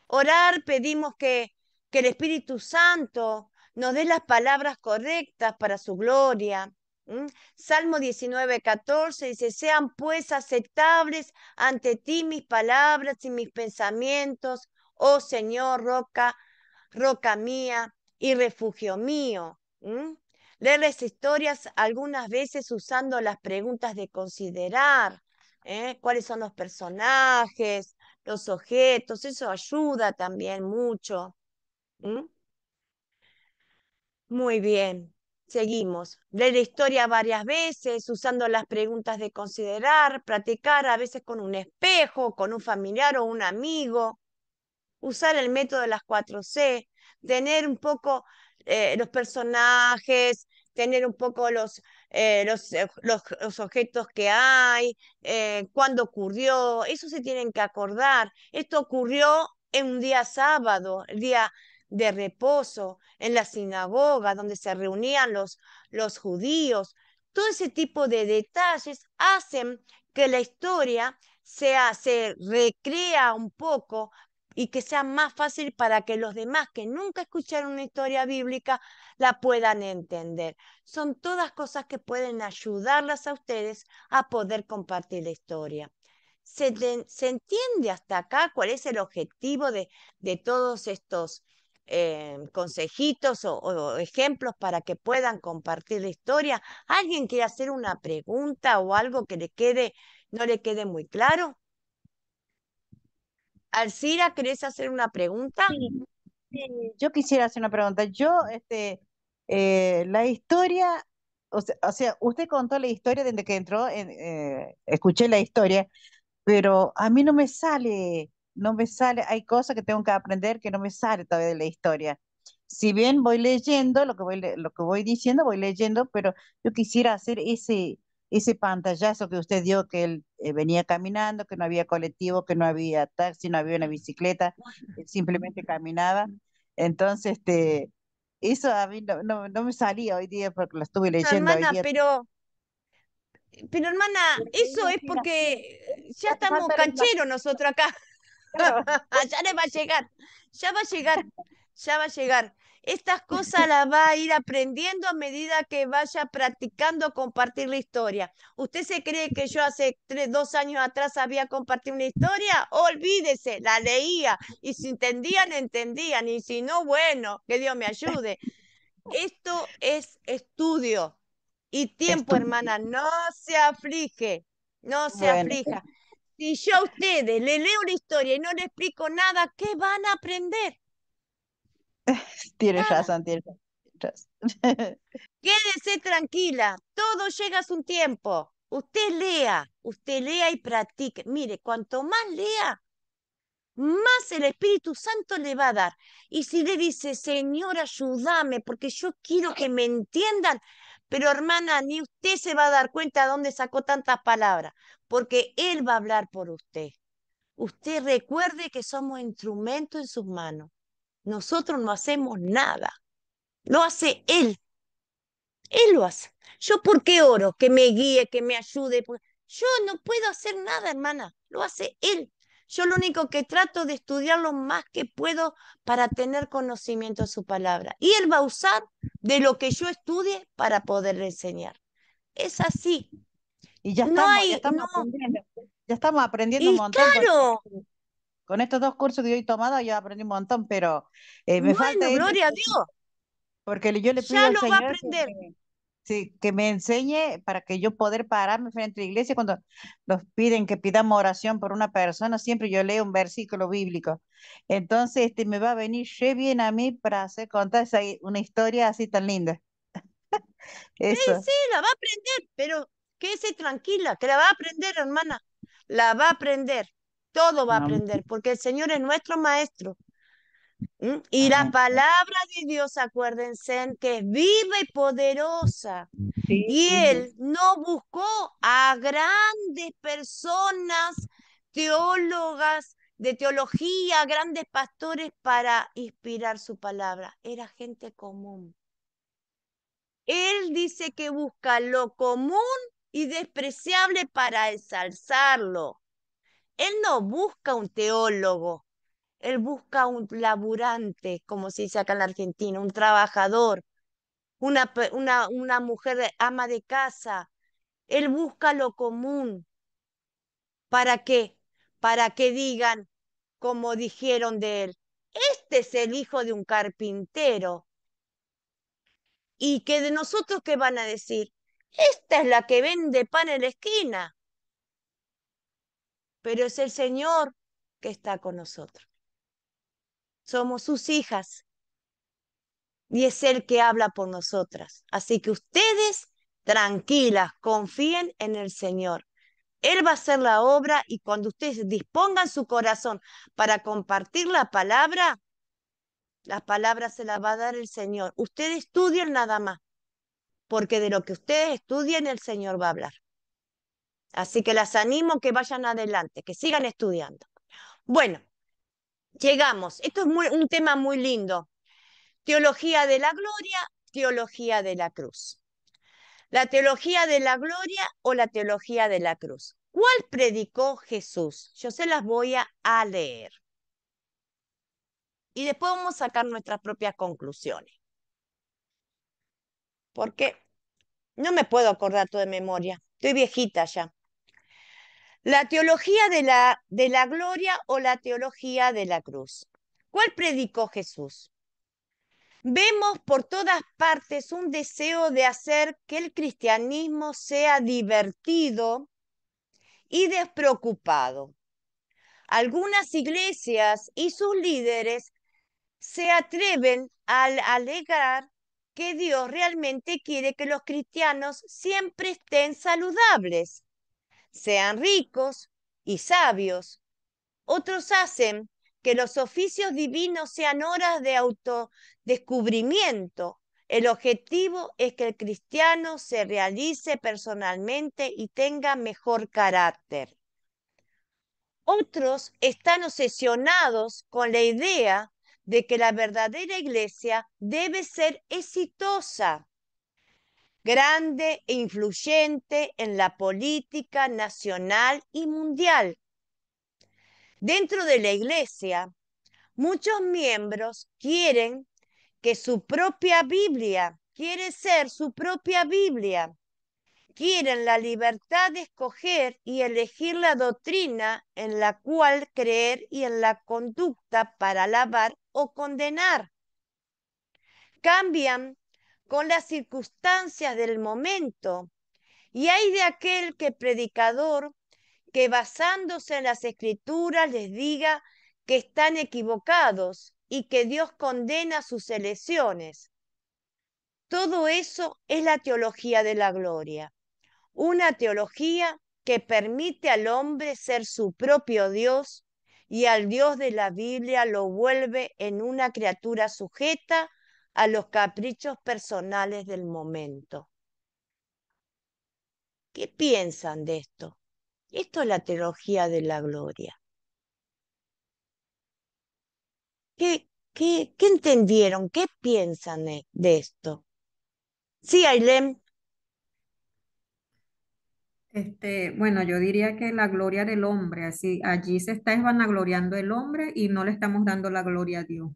Orar, pedimos que el Espíritu Santo nos dé las palabras correctas para su gloria. ¿Mm? Salmo 19:14 dice, sean pues aceptables ante ti mis palabras y mis pensamientos, oh Señor, roca mía y refugio mío. ¿Mm? Leer las historias algunas veces usando las preguntas de considerar, cuáles son los personajes, los objetos, eso ayuda también mucho. ¿Mm? Muy bien, seguimos. Leer la historia varias veces, usando las preguntas de considerar, practicar a veces con un espejo, con un familiar o un amigo, usar el método de las 4C, tener un poco los personajes, tener un poco los objetos que hay, cuándo ocurrió, eso se tienen que acordar. Esto ocurrió en un día sábado, el día de reposo, en la sinagoga, donde se reunían los judíos. Todo ese tipo de detalles hacen que la historia se recrea un poco y que sea más fácil para que los demás que nunca escucharon una historia bíblica la puedan entender. Son todas cosas que pueden ayudarlas a ustedes a poder compartir la historia. ¿Se entiende hasta acá cuál es el objetivo de todos estos consejitos o ejemplos para que puedan compartir la historia? ¿Alguien quiere hacer una pregunta o algo que no le quede muy claro? Alcira, ¿querés hacer una pregunta? Sí, sí, yo quisiera hacer una pregunta. La historia, o sea, usted contó la historia desde que entró, escuché la historia, pero a mí no me sale, hay cosas que tengo que aprender que no me sale todavía de la historia. Si bien voy leyendo, lo que voy diciendo, voy leyendo, pero yo quisiera hacer ese pantallazo que usted dio, que él venía caminando, que no había colectivo, que no había taxi, no había una bicicleta, él simplemente caminaba. Entonces, eso a mí no me salía hoy día porque lo estuve No, leyendo hoy hermana, día. pero hermana, eso es porque ya Hace estamos falta cancheros nosotros acá. claro. Ya le va a llegar, ya va a llegar, ya va a llegar. Estas cosas las va a ir aprendiendo a medida que vaya practicando compartir la historia. ¿Usted se cree que yo hace 2 años atrás había compartido una historia? Olvídese, la leía y si entendían, entendían y si no, bueno, que Dios me ayude. Esto es estudio y tiempo, Esto, hermana, no se aflige, no se bueno, aflija. Si yo a ustedes le leo la historia y no le explico nada, ¿qué van a aprender? tienes Nada. razón, tienes razón. Quédese tranquila, todo llega a su tiempo. Usted lea y practique. Mire, cuanto más lea, más el Espíritu Santo le va a dar. Y si le dice, Señor, ayúdame, porque yo quiero que me entiendan, pero hermana, ni usted se va a dar cuenta de dónde sacó tantas palabras, porque Él va a hablar por usted. Usted recuerde que somos instrumentos en sus manos. Nosotros no hacemos nada. Lo hace Él. Él lo hace. ¿Yo por qué oro? Que me guíe, que me ayude. Yo no puedo hacer nada, hermana. Lo hace Él. Yo lo único que trato de estudiar lo más que puedo para tener conocimiento de su palabra. Y Él va a usar de lo que yo estudie para poder enseñar. Es así. Y ya No estamos, ya hay, no, estamos aprendiendo. Ya estamos aprendiendo un Y montón claro, con estos 2 cursos que yo he tomado, ya aprendí un montón, pero me falta bueno, esto, gloria a Dios, porque yo le pido ya al lo va a Señor aprender. sí, que me enseñe para que yo poder pararme frente a la iglesia cuando nos piden que pidamos oración por una persona, siempre yo leo un versículo bíblico. Entonces, me va a venir re bien a mí para hacer contar una historia así tan linda. Sí, Eso. sí, la va a aprender, pero quédese tranquila, que la va a aprender, hermana. La va a aprender, todo va a Amén. aprender, porque el Señor es nuestro maestro. Y la Amén. palabra de Dios, acuérdense, que es viva y poderosa. Sí, Y sí. Él no buscó a grandes personas, teólogas de teología, grandes pastores para inspirar su palabra. Era gente común. Él dice que busca lo común y despreciable para ensalzarlo. Él no busca un teólogo, él busca un laburante, como se dice acá en la Argentina, un trabajador, una mujer ama de casa. Él busca lo común. ¿Para qué? Para que digan, como dijeron de él, este es el hijo de un carpintero. Y que de nosotros, ¿qué van a decir? Esta es la que vende pan en la esquina, pero es el Señor que está con nosotros. Somos sus hijas y es Él que habla por nosotras. Así que ustedes, tranquilas, confíen en el Señor. Él va a hacer la obra y cuando ustedes dispongan su corazón para compartir la palabra se la va a dar el Señor. Ustedes estudien nada más, porque de lo que ustedes estudien el Señor va a hablar. Así que las animo que vayan adelante, que sigan estudiando. Bueno, llegamos. Esto es un tema muy lindo. Teología de la gloria, teología de la cruz. La teología de la gloria o la teología de la cruz. ¿Cuál predicó Jesús? Yo se las voy a leer. Y después vamos a sacar nuestras propias conclusiones. Porque no me puedo acordar todo de memoria. Estoy viejita ya. La teología de la gloria o la teología de la cruz. ¿Cuál predicó Jesús? Vemos por todas partes un deseo de hacer que el cristianismo sea divertido y despreocupado. Algunas iglesias y sus líderes se atreven a alegar que Dios realmente quiere que los cristianos siempre estén saludables, sean ricos y sabios. Otros hacen que los oficios divinos sean horas de autodescubrimiento. El objetivo es que el cristiano se realice personalmente y tenga mejor carácter. Otros están obsesionados con la idea de que la verdadera iglesia debe ser exitosa, grande e influyente en la política nacional y mundial. Dentro de la iglesia, muchos miembros quieren que su propia Biblia, quiere ser su propia Biblia. Quieren la libertad de escoger y elegir la doctrina en la cual creer y en la conducta para alabar o condenar. Cambian con las circunstancias del momento y hay de aquel que predicador que basándose en las escrituras les diga que están equivocados y que Dios condena sus elecciones. Todo eso es la teología de la gloria. Una teología que permite al hombre ser su propio Dios y al Dios de la Biblia lo vuelve en una criatura sujeta a los caprichos personales del momento. ¿Qué piensan de esto? Esto es la teología de la gloria. ¿Qué entendieron? ¿Qué piensan de esto? Sí, Ailén. Bueno, yo diría que la gloria del hombre, así, allí se está vanagloriando el hombre y no le estamos dando la gloria a Dios.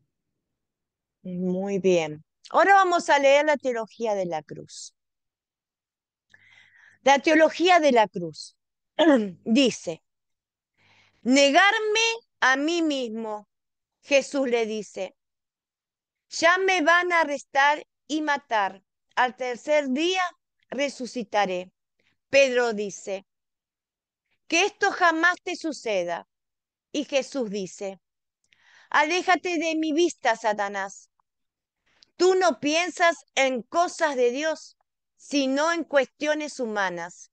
Muy bien. Ahora vamos a leer la teología de la cruz. La teología de la cruz dice, Negarme a mí mismo, Jesús le dice. Ya me van a arrestar y matar. Al tercer día resucitaré. Pedro dice, que esto jamás te suceda. Y Jesús dice, aléjate de mi vista, Satanás. Tú no piensas en cosas de Dios, sino en cuestiones humanas.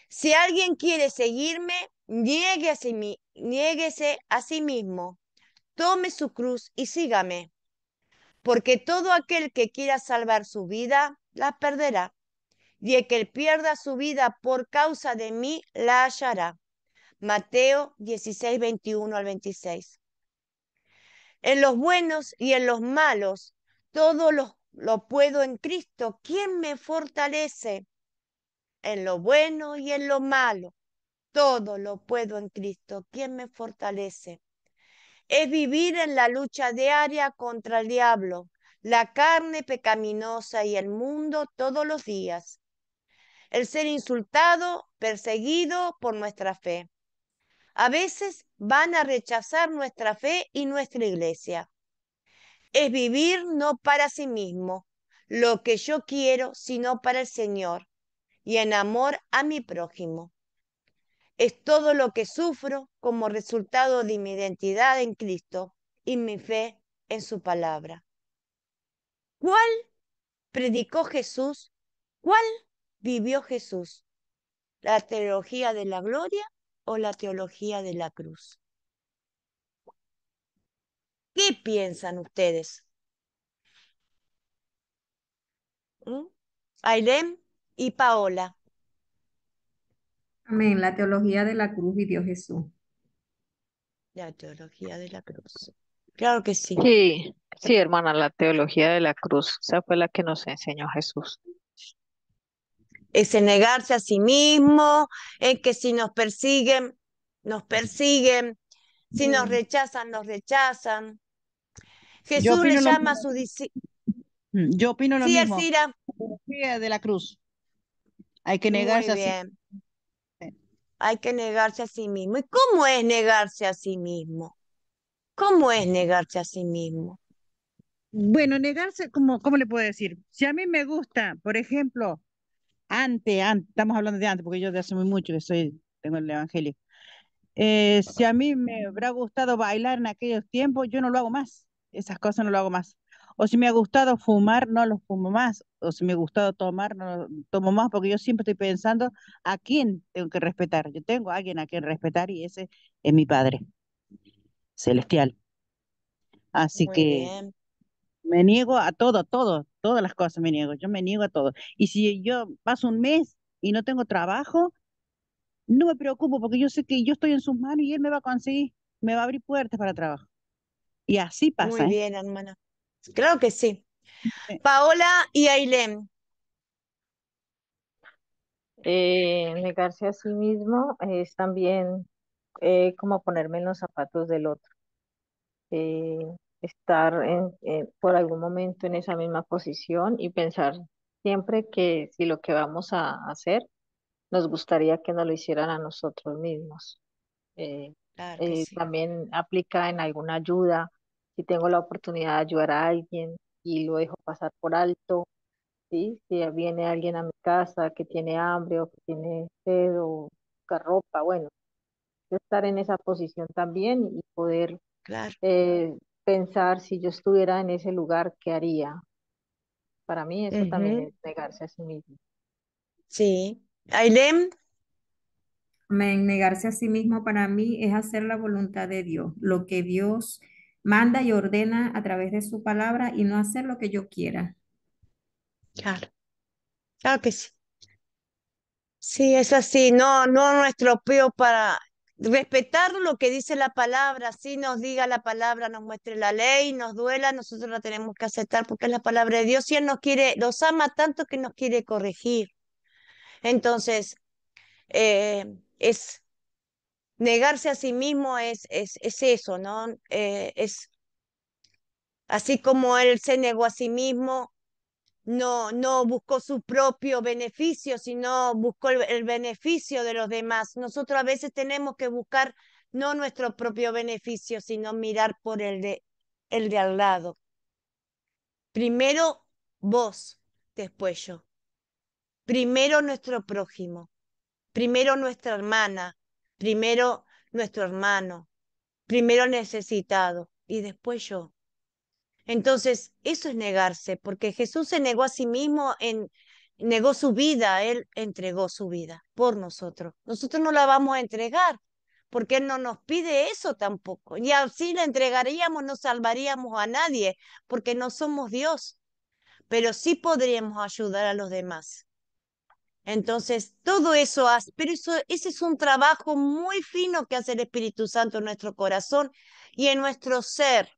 Si alguien quiere seguirme, niéguese a sí mismo, tome su cruz y sígame, porque todo aquel que quiera salvar su vida, la perderá, y el que pierda su vida por causa de mí, la hallará. Mateo 16, 21 al 26. En los buenos y en los malos, todo lo puedo en Cristo, quien me fortalece. En lo bueno y en lo malo, todo lo puedo en Cristo, quien me fortalece. Es vivir en la lucha diaria contra el diablo, la carne pecaminosa y el mundo todos los días. El ser insultado, perseguido por nuestra fe. A veces van a rechazar nuestra fe y nuestra iglesia. Es vivir no para sí mismo, lo que yo quiero, sino para el Señor, y en amor a mi prójimo. Es todo lo que sufro como resultado de mi identidad en Cristo y mi fe en su palabra. ¿Cuál predicó Jesús? ¿Cuál vivió Jesús? ¿La teología de la gloria o la teología de la cruz? ¿Qué piensan ustedes? Ailén y Paola. Amén. La teología de la cruz vivió Jesús. La teología de la cruz. Claro que sí. Sí, sí, hermana, la teología de la cruz, esa fue la que nos enseñó Jesús. Ese negarse a sí mismo, es que si nos persiguen, nos persiguen, si nos rechazan, nos rechazan. Yo Jesús le opino lo llama a mismo. su discípulo. Yo opino lo Sí, mismo. Alcira. Teología de la cruz. Hay que Muy negarse así. bien. Hay que negarse a sí mismo. ¿Y cómo es negarse a sí mismo? ¿Cómo es negarse a sí mismo? Bueno, negarse, ¿cómo le puedo decir? Si a mí me gusta, por ejemplo, antes, estamos hablando de antes, porque yo de hace muy mucho que tengo el evangelio. Si a mí me habrá gustado bailar en aquellos tiempos, yo no lo hago más. Esas cosas no lo hago más. O si me ha gustado fumar, no lo fumo más. O si me ha gustado tomar, no lo tomo más, porque yo siempre estoy pensando a quién tengo que respetar. Yo tengo a alguien a quien respetar y ese es mi Padre Celestial. Así Muy que bien. me niego a todas las cosas me niego. Yo me niego a todo. Y si yo paso un mes y no tengo trabajo, no me preocupo porque yo sé que yo estoy en sus manos y él me va a conseguir, me va a abrir puertas para trabajo. Y así Muy pasa, ¿eh? bien, hermana. Claro que sí. Eh, Paola y Ailén. Negarse a sí mismo es también como ponerme en los zapatos del otro, eh, estar por algún momento en esa misma posición y pensar siempre que si lo que vamos a hacer nos gustaría que nos lo hicieran a nosotros mismos. Eh, Claro que sí. También aplica en alguna ayuda, si tengo la oportunidad de ayudar a alguien y lo dejo pasar por alto. ¿Sí? Si viene alguien a mi casa que tiene hambre o que tiene sed o busca ropa, bueno, yo estar en esa posición también y poder Claro. pensar si yo estuviera en ese lugar, ¿qué haría? Para mí eso también Ujú. es negarse a sí mismo. Sí. Ailén. Amén. Negarse a sí mismo para mí es hacer la voluntad de Dios, lo que Dios manda y ordena a través de su palabra y no hacer lo que yo quiera. Claro. Claro que sí. Sí, es así. No, no nuestro peo para respetar lo que dice la palabra. Si nos diga la palabra, nos muestre la ley, nos duela, nosotros la tenemos que aceptar porque es la palabra de Dios y Él nos quiere, nos ama tanto que nos quiere corregir. Entonces, eh, es negarse a sí mismo es eso, ¿no? Es así como Él se negó a sí mismo, no buscó su propio beneficio, sino buscó el beneficio de los demás. Nosotros a veces tenemos que buscar no nuestro propio beneficio, sino mirar por el de al lado. Primero vos, después yo. Primero nuestro prójimo, primero nuestra hermana, primero nuestro hermano, primero necesitado y después yo. Entonces, eso es negarse, porque Jesús se negó a sí mismo, negó su vida, Él entregó su vida por nosotros. Nosotros no la vamos a entregar, porque Él no nos pide eso tampoco. Y así la entregaríamos, no salvaríamos a nadie, porque no somos Dios, pero sí podríamos ayudar a los demás. Entonces, todo eso hace, pero ese es un trabajo muy fino que hace el Espíritu Santo en nuestro corazón y en nuestro ser.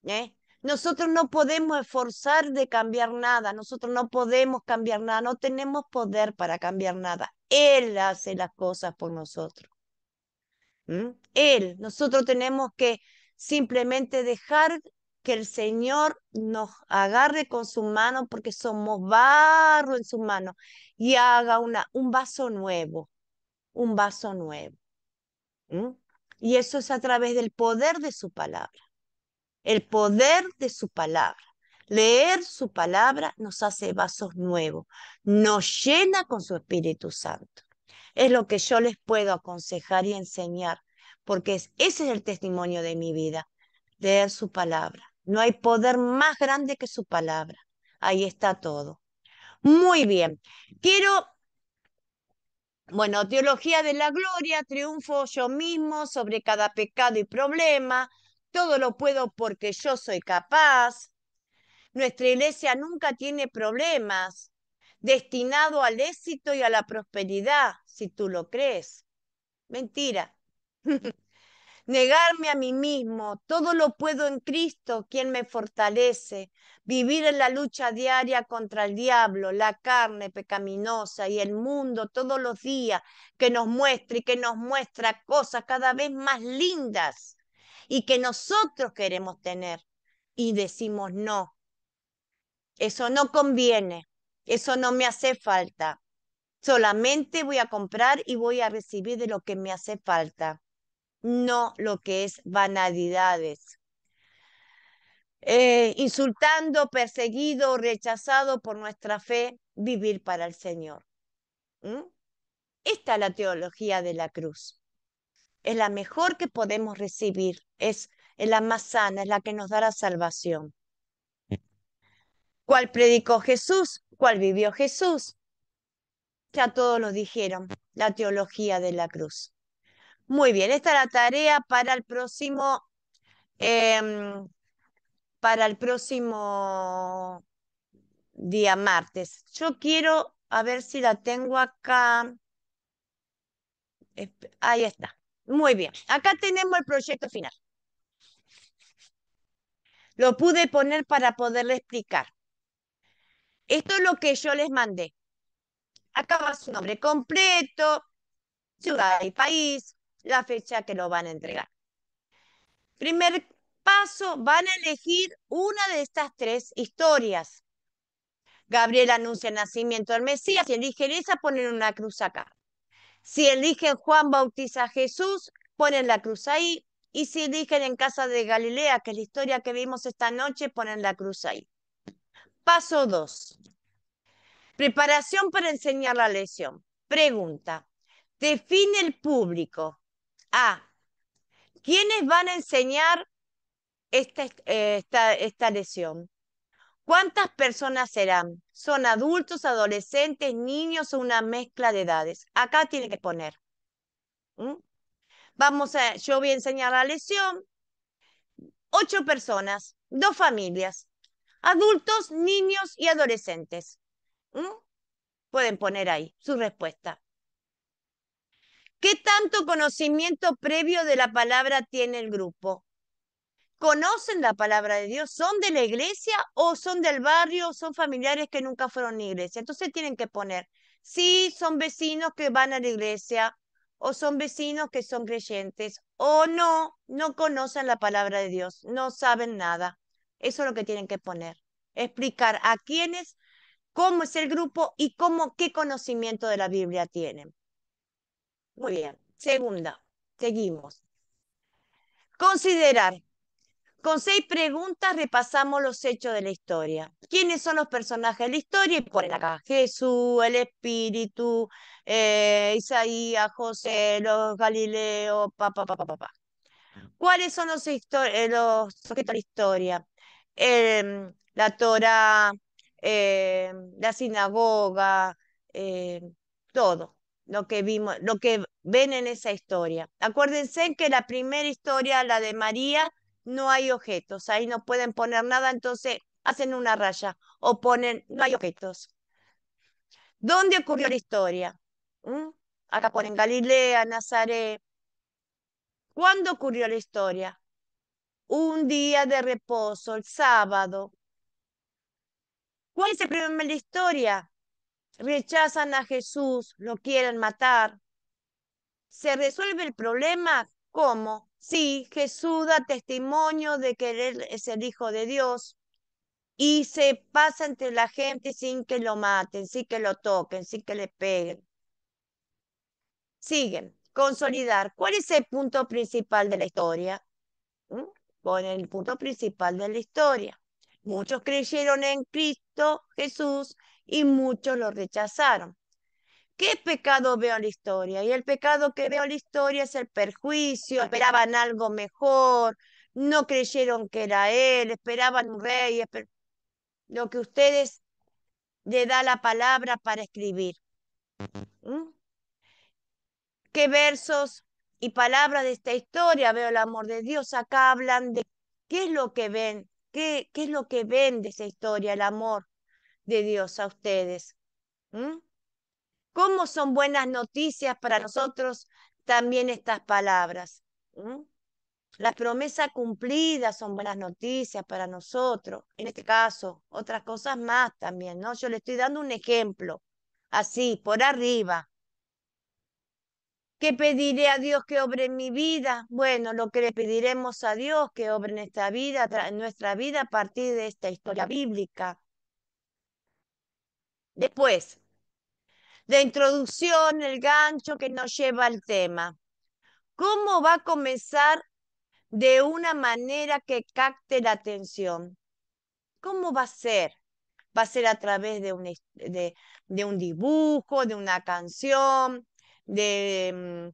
¿Eh? Nosotros no podemos esforzar de cambiar nada, nosotros no podemos cambiar nada, no tenemos poder para cambiar nada. Él hace las cosas por nosotros. Él, nosotros tenemos que simplemente dejar que el Señor nos agarre con su mano porque somos barro en su mano y haga un vaso nuevo, un vaso nuevo. Y eso es a través del poder de su palabra. El poder de su palabra. Leer su palabra nos hace vasos nuevos, nos llena con su Espíritu Santo. Es lo que yo les puedo aconsejar y enseñar, porque ese es el testimonio de mi vida, leer su palabra. No hay poder más grande que su palabra. Ahí está todo. Muy bien. Bueno, teología de la gloria, triunfo yo mismo sobre cada pecado y problema. Todo lo puedo porque yo soy capaz. Nuestra iglesia nunca tiene problemas, destinado al éxito y a la prosperidad, si tú lo crees. Mentira. Negarme a mí mismo, todo lo puedo en Cristo, quien me fortalece. Vivir en la lucha diaria contra el diablo, la carne pecaminosa y el mundo todos los días que nos muestra y que nos muestra cosas cada vez más lindas y que nosotros queremos tener. Y decimos no, eso no conviene, eso no me hace falta. Solamente voy a comprar y voy a recibir de lo que me hace falta, no lo que es vanidades. Insultando, perseguido, rechazado por nuestra fe, vivir para el Señor. Esta es la teología de la cruz. Es la mejor que podemos recibir, es la más sana, es la que nos da la salvación. ¿Cuál predicó Jesús? ¿Cuál vivió Jesús? Ya todos lo dijeron, la teología de la cruz. Muy bien, esta es la tarea para el próximo día martes. Yo quiero, a ver si la tengo acá. Ahí está. Muy bien. Acá tenemos el proyecto final. Lo pude poner para poderle explicar. Esto es lo que yo les mandé. Acá va su nombre completo, ciudad y país, la fecha que lo van a entregar. Primer paso, van a elegir una de estas tres historias. Gabriel anuncia el nacimiento del Mesías. Si eligen esa, ponen una cruz acá. Si eligen Juan bautiza a Jesús, ponen la cruz ahí. Y si eligen en casa de Galilea, que es la historia que vimos esta noche, ponen la cruz ahí. Paso 2. Preparación para enseñar la lección. Pregunta. Define el público. A. ¿Quiénes van a enseñar esta lección? ¿Cuántas personas serán? ¿Son adultos, adolescentes, niños o una mezcla de edades? Acá tiene que poner. Yo voy a enseñar la lección. 8 personas, 2 familias, adultos, niños y adolescentes. Pueden poner ahí su respuesta. ¿Qué tanto conocimiento previo de la palabra tiene el grupo? ¿Conocen la palabra de Dios? ¿Son de la iglesia o son del barrio o son familiares que nunca fueron a la iglesia? Entonces tienen que poner, sí, son vecinos que van a la iglesia o son vecinos que son creyentes o no conocen la palabra de Dios, no saben nada. Eso es lo que tienen que poner. Explicar a quiénes, cómo es el grupo y qué conocimiento de la Biblia tienen. Muy bien. Segunda, seguimos. Considerar. Con 6 preguntas repasamos los hechos de la historia. ¿Quiénes son los personajes de la historia? Y ponen acá Jesús, el Espíritu, Isaías, José, los Galileos, ¿Cuáles son los objetos de la historia? La Torá, la sinagoga, eh, todo lo que vimos, lo que ven en esa historia. Acuérdense que la primera historia, la de María, no hay objetos, ahí no pueden poner nada, entonces hacen una raya o ponen, no hay objetos. ¿Dónde ocurrió la historia? ¿Mm? Acá ponen Galilea, Nazaret. ¿Cuándo ocurrió la historia? Un día de reposo, el sábado. ¿Cuál es el problema de la historia? Rechazan a Jesús, lo quieren matar. ¿Se resuelve el problema? ¿Cómo? Sí, Jesús da testimonio de que Él es el Hijo de Dios y se pasa entre la gente sin que lo maten, sin que lo toquen, sin que le peguen. Siguen. Consolidar. ¿Cuál es el punto principal de la historia? ¿Mm? Con el punto principal de la historia. Muchos creyeron en Cristo Jesús y muchos lo rechazaron. ¿Qué pecado veo en la historia? Y el pecado que veo en la historia es el perjuicio, esperaban algo mejor, no creyeron que era él, esperaban un rey, lo que ustedes le da la palabra para escribir. ¿Mm? ¿Qué versos y palabras de esta historia veo el amor de Dios? Acá hablan de qué es lo que ven, qué es lo que ven de esa historia, el amor de Dios a ustedes. ¿Mm? ¿Cómo son buenas noticias para nosotros también estas palabras? ¿Mm? Las promesas cumplidas son buenas noticias para nosotros. En este caso, otras cosas más también, ¿no? Yo le estoy dando un ejemplo, así, por arriba. ¿Qué pediré a Dios que obre en mi vida? Bueno, lo que le pediremos a Dios que obre en esta vida, en nuestra vida a partir de esta historia bíblica. Después, la introducción, el gancho que nos lleva al tema. ¿Cómo va a comenzar de una manera que capte la atención? ¿Cómo va a ser? ¿Va a ser a través de un dibujo, de una canción, de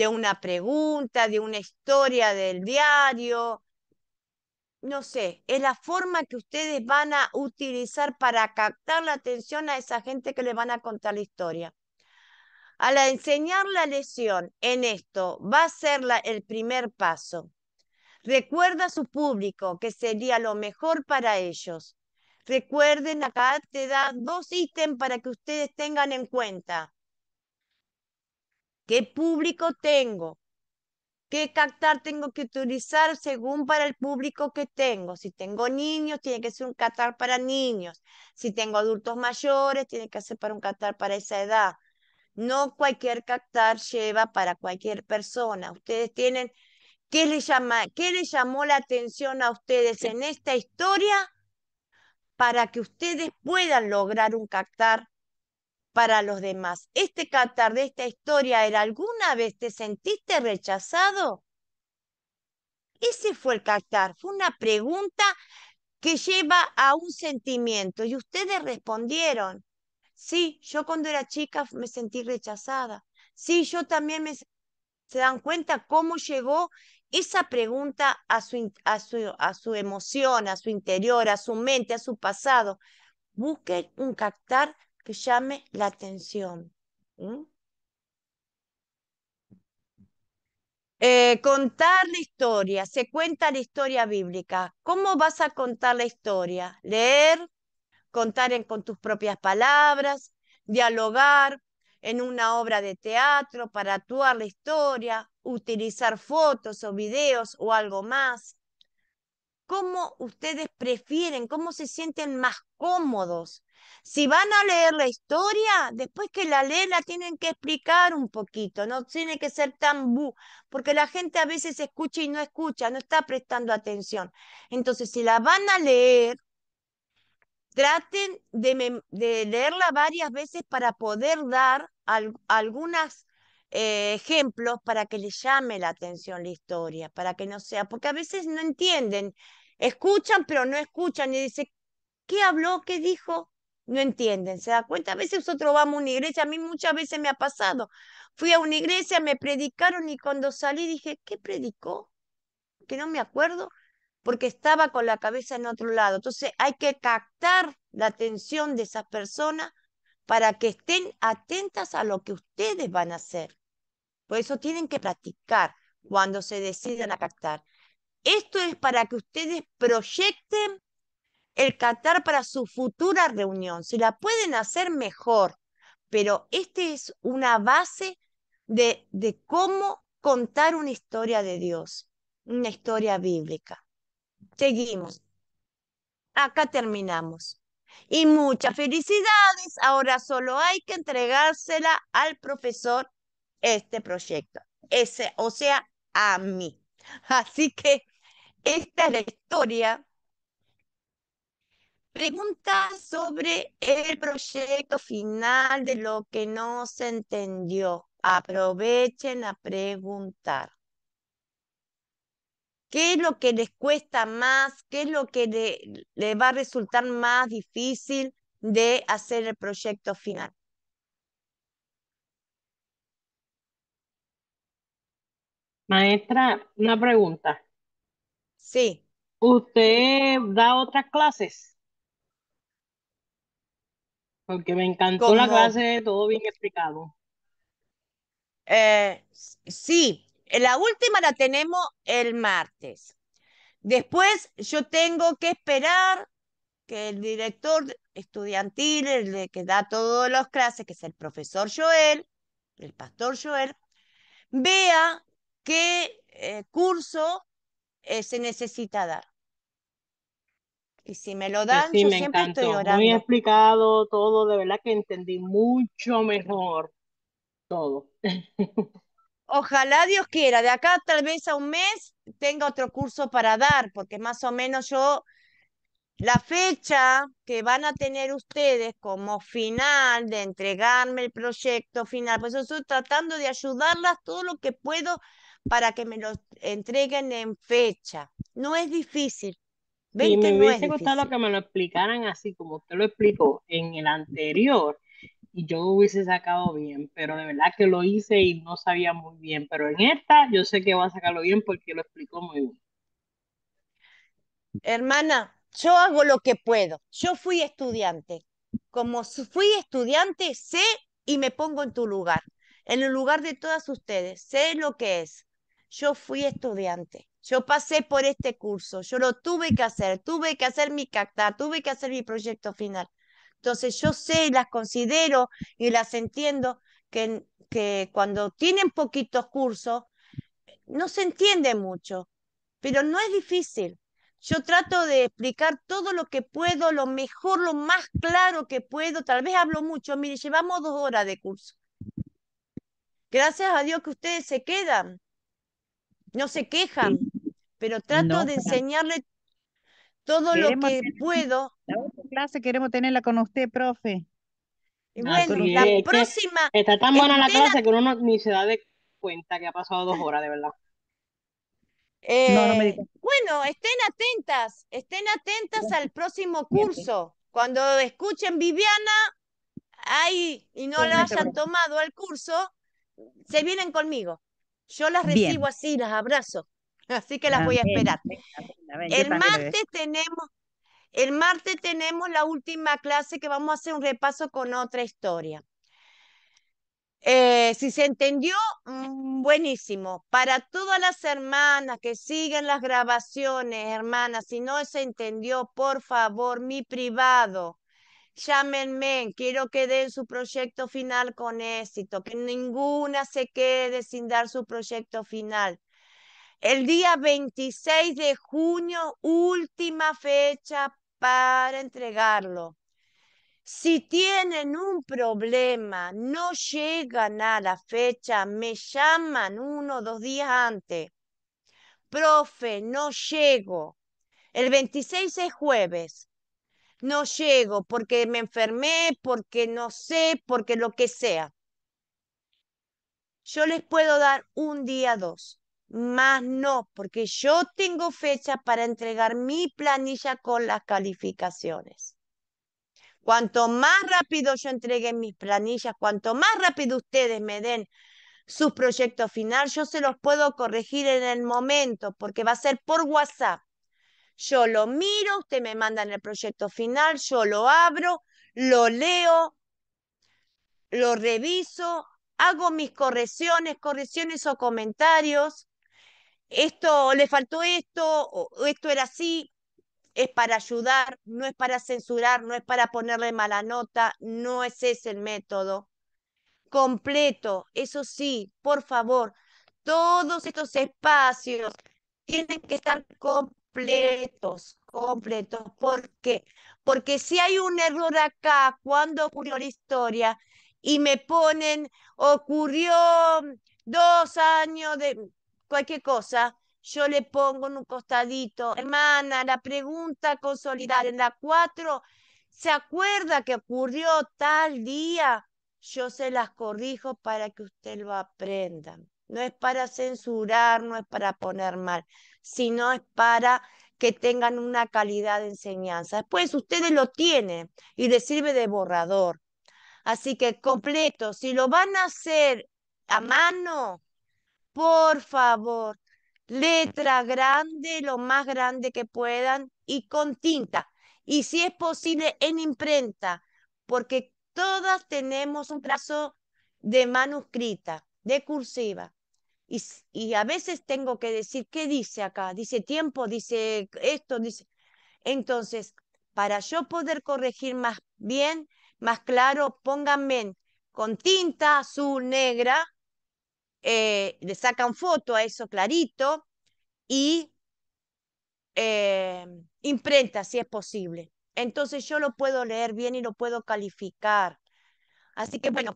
una pregunta, de una historia del diario? No sé, es la forma que ustedes van a utilizar para captar la atención a esa gente que le van a contar la historia. Al enseñar la lección en esto, va a ser el primer paso. Recuerda a su público que sería lo mejor para ellos. Recuerden, acá te da 2 ítems para que ustedes tengan en cuenta. ¿Qué público tengo? ¿Qué captar tengo que utilizar según para el público que tengo? Si tengo niños, tiene que ser un captar para niños. Si tengo adultos mayores, tiene que ser para un captar para esa edad. No cualquier captar lleva para cualquier persona. Ustedes tienen, ¿qué les llamó la atención a ustedes en esta historia para que ustedes puedan lograr un captar para los demás? Este captar de esta historia era, ¿alguna vez te sentiste rechazado? Ese fue el captar, fue una pregunta que lleva a un sentimiento y ustedes respondieron. Sí, yo cuando era chica me sentí rechazada. Sí, yo también ¿Se dan cuenta cómo llegó esa pregunta a su emoción, a su interior, a su mente, a su pasado? Busquen un captar que llame la atención. ¿Mm? Contar la historia, se cuenta la historia bíblica. ¿Cómo vas a contar la historia? Leer, contar con tus propias palabras, dialogar en una obra de teatro para actuar la historia, utilizar fotos o videos o algo más. ¿Cómo ustedes prefieren? ¿Cómo se sienten más cómodos? Si van a leer la historia, después que la leen la tienen que explicar un poquito, no tiene que ser tan porque la gente a veces escucha y no escucha, no está prestando atención. Entonces, si la van a leer, traten de leerla varias veces para poder dar algunas ejemplos para que les llame la atención la historia, para que no sea, porque a veces no entienden, escuchan pero no escuchan y dicen, ¿qué habló? ¿Qué dijo? No entienden, ¿se da cuenta? A veces nosotros vamos a una iglesia, a mí muchas veces me ha pasado. Fui a una iglesia, me predicaron y cuando salí dije, ¿qué predicó? Que no me acuerdo, porque estaba con la cabeza en otro lado. Entonces hay que captar la atención de esas personas para que estén atentas a lo que ustedes van a hacer. Por eso tienen que practicar cuando se decidan a captar. Esto es para que ustedes proyecten el captar para su futura reunión. Si la pueden hacer mejor, pero este es una base de cómo contar una historia de Dios, una historia bíblica. Seguimos. Acá terminamos. Y muchas felicidades. Ahora solo hay que entregársela al profesor este proyecto. O sea, a mí. Así que esta es la historia. Pregunta sobre el proyecto final de lo que no se entendió. Aprovechen a preguntar. ¿Qué es lo que les cuesta más? ¿Qué es lo que le va a resultar más difícil de hacer el proyecto final? Maestra, una pregunta. Sí, ¿Usted da otras clases? Porque me encantó la como, clase, todo bien explicado. sí, la última la tenemos el martes. Después yo tengo que esperar que el director estudiantil, que da todas las clases, que es el profesor Joel, el pastor Joel, vea qué curso se necesita dar. Y si me lo Que dan, sí, yo me siempre estoy encantó. Muy orando. explicado todo, de verdad que entendí mucho mejor todo. Ojalá Dios quiera, de acá tal vez a un mes tenga otro curso para dar, porque más o menos yo, la fecha que van a tener ustedes como final de entregarme el proyecto final, pues yo estoy tratando de ayudarlas todo lo que puedo para que me lo entreguen en fecha. No es difícil, Sí, ven que me no es hubiese gustado difícil. que me lo explicaran así como usted lo explicó en el anterior y yo hubiese sacado bien, pero de verdad que lo hice y no sabía muy bien, pero en esta yo sé que va a sacarlo bien porque lo explicó muy bien. Hermana, yo hago lo que puedo. Yo fui estudiante. Como fui estudiante, sé y me pongo en tu lugar, en el lugar de todas ustedes. Sé lo que es. Yo fui estudiante. Yo pasé por este curso. Yo lo tuve que hacer. Tuve que hacer mi cacta, tuve que hacer mi proyecto final. Entonces yo sé y las considero y las entiendo que cuando tienen poquitos cursos, no se entiende mucho, pero no es difícil. Yo trato de explicar todo lo que puedo, lo mejor, lo más claro que puedo. Tal vez hablo mucho. Mire, llevamos 2 horas de curso. Gracias a Dios que ustedes se quedan, no se Sí, quejan, pero trato no, de enseñarle todo lo queremos que tener puedo. la otra clase, queremos tenerla con usted, profe. Y bueno, Con Así la usted. es que próxima, está tan buena la estén, clase que uno ni se da de cuenta que ha pasado 2 horas, de verdad. No, no me di cuenta. bueno, estén atentas al próximo curso. Cuando escuchen Viviana, ay, y no lo Igualmente, hayan profe. tomado al curso, se vienen conmigo. Yo las recibo Bien. así, las abrazo. Así que las voy a Amén, esperar. amén, amén, amén. Yo El también le voy a martes tenemos, el martes tenemos la última clase que vamos a hacer un repaso con otra historia. Si se entendió, buenísimo. Para todas las hermanas que siguen las grabaciones, hermanas, si no se entendió, por favor, mi privado. Llámenme, quiero que den su proyecto final con éxito, que ninguna se quede sin dar su proyecto final. El día 26 de junio, última fecha para entregarlo. Si tienen un problema, no llegan a la fecha, me llaman 1 o 2 días antes. Profe, no llego. El 26 es jueves. No llego porque me enfermé, porque no sé, porque lo que sea. Yo les puedo dar un día, dos, más no, porque yo tengo fecha para entregar mi planilla con las calificaciones. Cuanto más rápido yo entregue mis planillas, cuanto más rápido ustedes me den sus proyectos final, yo se los puedo corregir en el momento, porque va a ser por WhatsApp. Yo lo miro, usted me manda en el proyecto final, yo lo abro, lo leo, lo reviso, hago mis correcciones o comentarios. Esto, le faltó esto, o esto era así, es para ayudar, no es para censurar, no es para ponerle mala nota, no es ese el método. Completo, eso sí, por favor, todos estos espacios tienen que estar completos, completos. ¿Por qué? Porque si hay un error acá, cuando ocurrió la historia, y me ponen, ocurrió 2 años de cualquier cosa, yo le pongo en un costadito, hermana, la pregunta consolidar en la 4, ¿se acuerda que ocurrió tal día? Yo se las corrijo para que usted lo aprenda. No es para censurar, no es para poner mal, sino es para que tengan una calidad de enseñanza. Después ustedes lo tienen y les sirve de borrador. Así que completo, si lo van a hacer a mano, por favor, letra grande, lo más grande que puedan y con tinta. Y si es posible, en imprenta, porque todas tenemos un trazo de manuscrita, de cursiva. Y a veces tengo que decir, ¿qué dice acá? Dice tiempo, dice esto, dice. Entonces, para yo poder corregir más bien, más claro, pónganme con tinta azul, negra, le sacan foto a eso clarito y imprenta si es posible. Entonces yo lo puedo leer bien y lo puedo calificar. Así que bueno,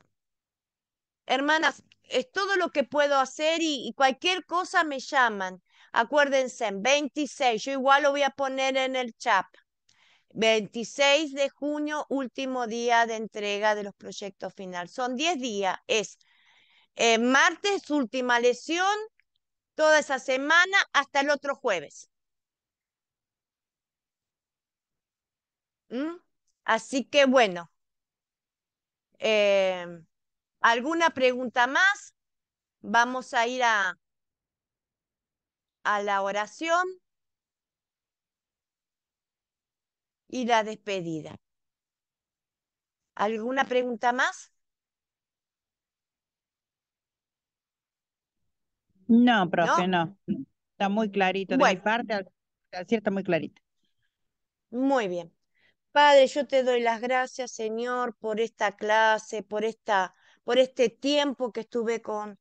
hermanas, es todo lo que puedo hacer y cualquier cosa me llaman. Acuérdense, en 26, yo igual lo voy a poner en el chat. 26 de junio, último día de entrega de los proyectos final. Son 10 días. Es martes, última lesión, toda esa semana hasta el otro jueves. ¿Mm? Así que bueno, eh, ¿alguna pregunta más? Vamos a ir a la oración y la despedida. ¿Alguna pregunta más? No, profe, ¿No? no. Está muy clarito de mi Bueno, parte, al cierto, muy clarito. muy bien. Padre, yo te doy las gracias, Señor, por esta clase, por este tiempo que estuve con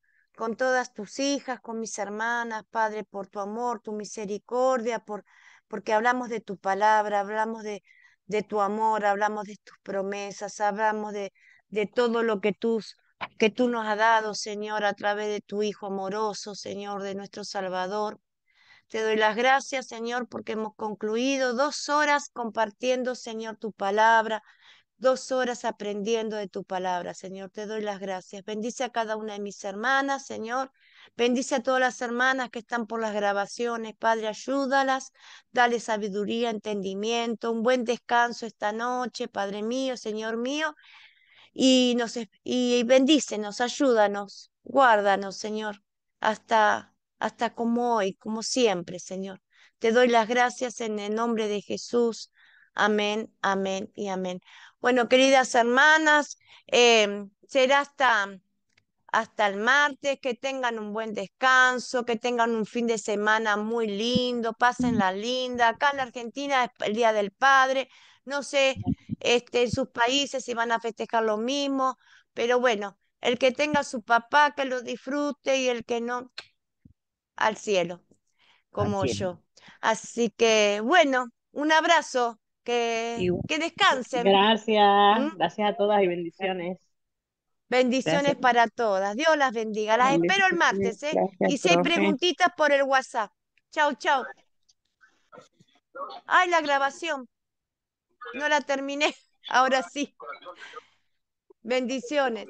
todas tus hijas, con mis hermanas, Padre, por tu amor, tu misericordia, porque hablamos de tu palabra, hablamos de tu amor, hablamos de tus promesas, hablamos de todo lo que tú nos has dado, Señor, a través de tu Hijo amoroso, Señor, de nuestro Salvador. Te doy las gracias, Señor, porque hemos concluido 2 horas compartiendo, Señor, tu palabra, 2 horas aprendiendo de tu palabra, Señor. Te doy las gracias. Bendice a cada una de mis hermanas, Señor. Bendice a todas las hermanas que están por las grabaciones. Padre, ayúdalas. Dale sabiduría, entendimiento, un buen descanso esta noche, Padre mío, Señor mío. Y bendícenos, ayúdanos, guárdanos, Señor, hasta como hoy, como siempre, Señor. Te doy las gracias en el nombre de Jesús. Amén, amén y amén. Bueno, queridas hermanas, será hasta el martes, que tengan un buen descanso, que tengan un fin de semana muy lindo, pásenla linda. Acá en la Argentina es el Día del Padre, no sé, en sus países si van a festejar lo mismo, pero bueno, el que tenga a su papá, que lo disfrute y el que no, al cielo, Al como cielo. yo. Así que bueno, un abrazo, Y que descansen. ¿M? gracias, gracias a todas y bendiciones. Bendiciones Gracias. para todas. Dios las bendiga. Las espero el Bendiciones. martes, ¿eh? Gracias, Y si hay profe. preguntitas por el WhatsApp. Chau, chau. Ay, la grabación. No la terminé. Ahora sí. Bendiciones.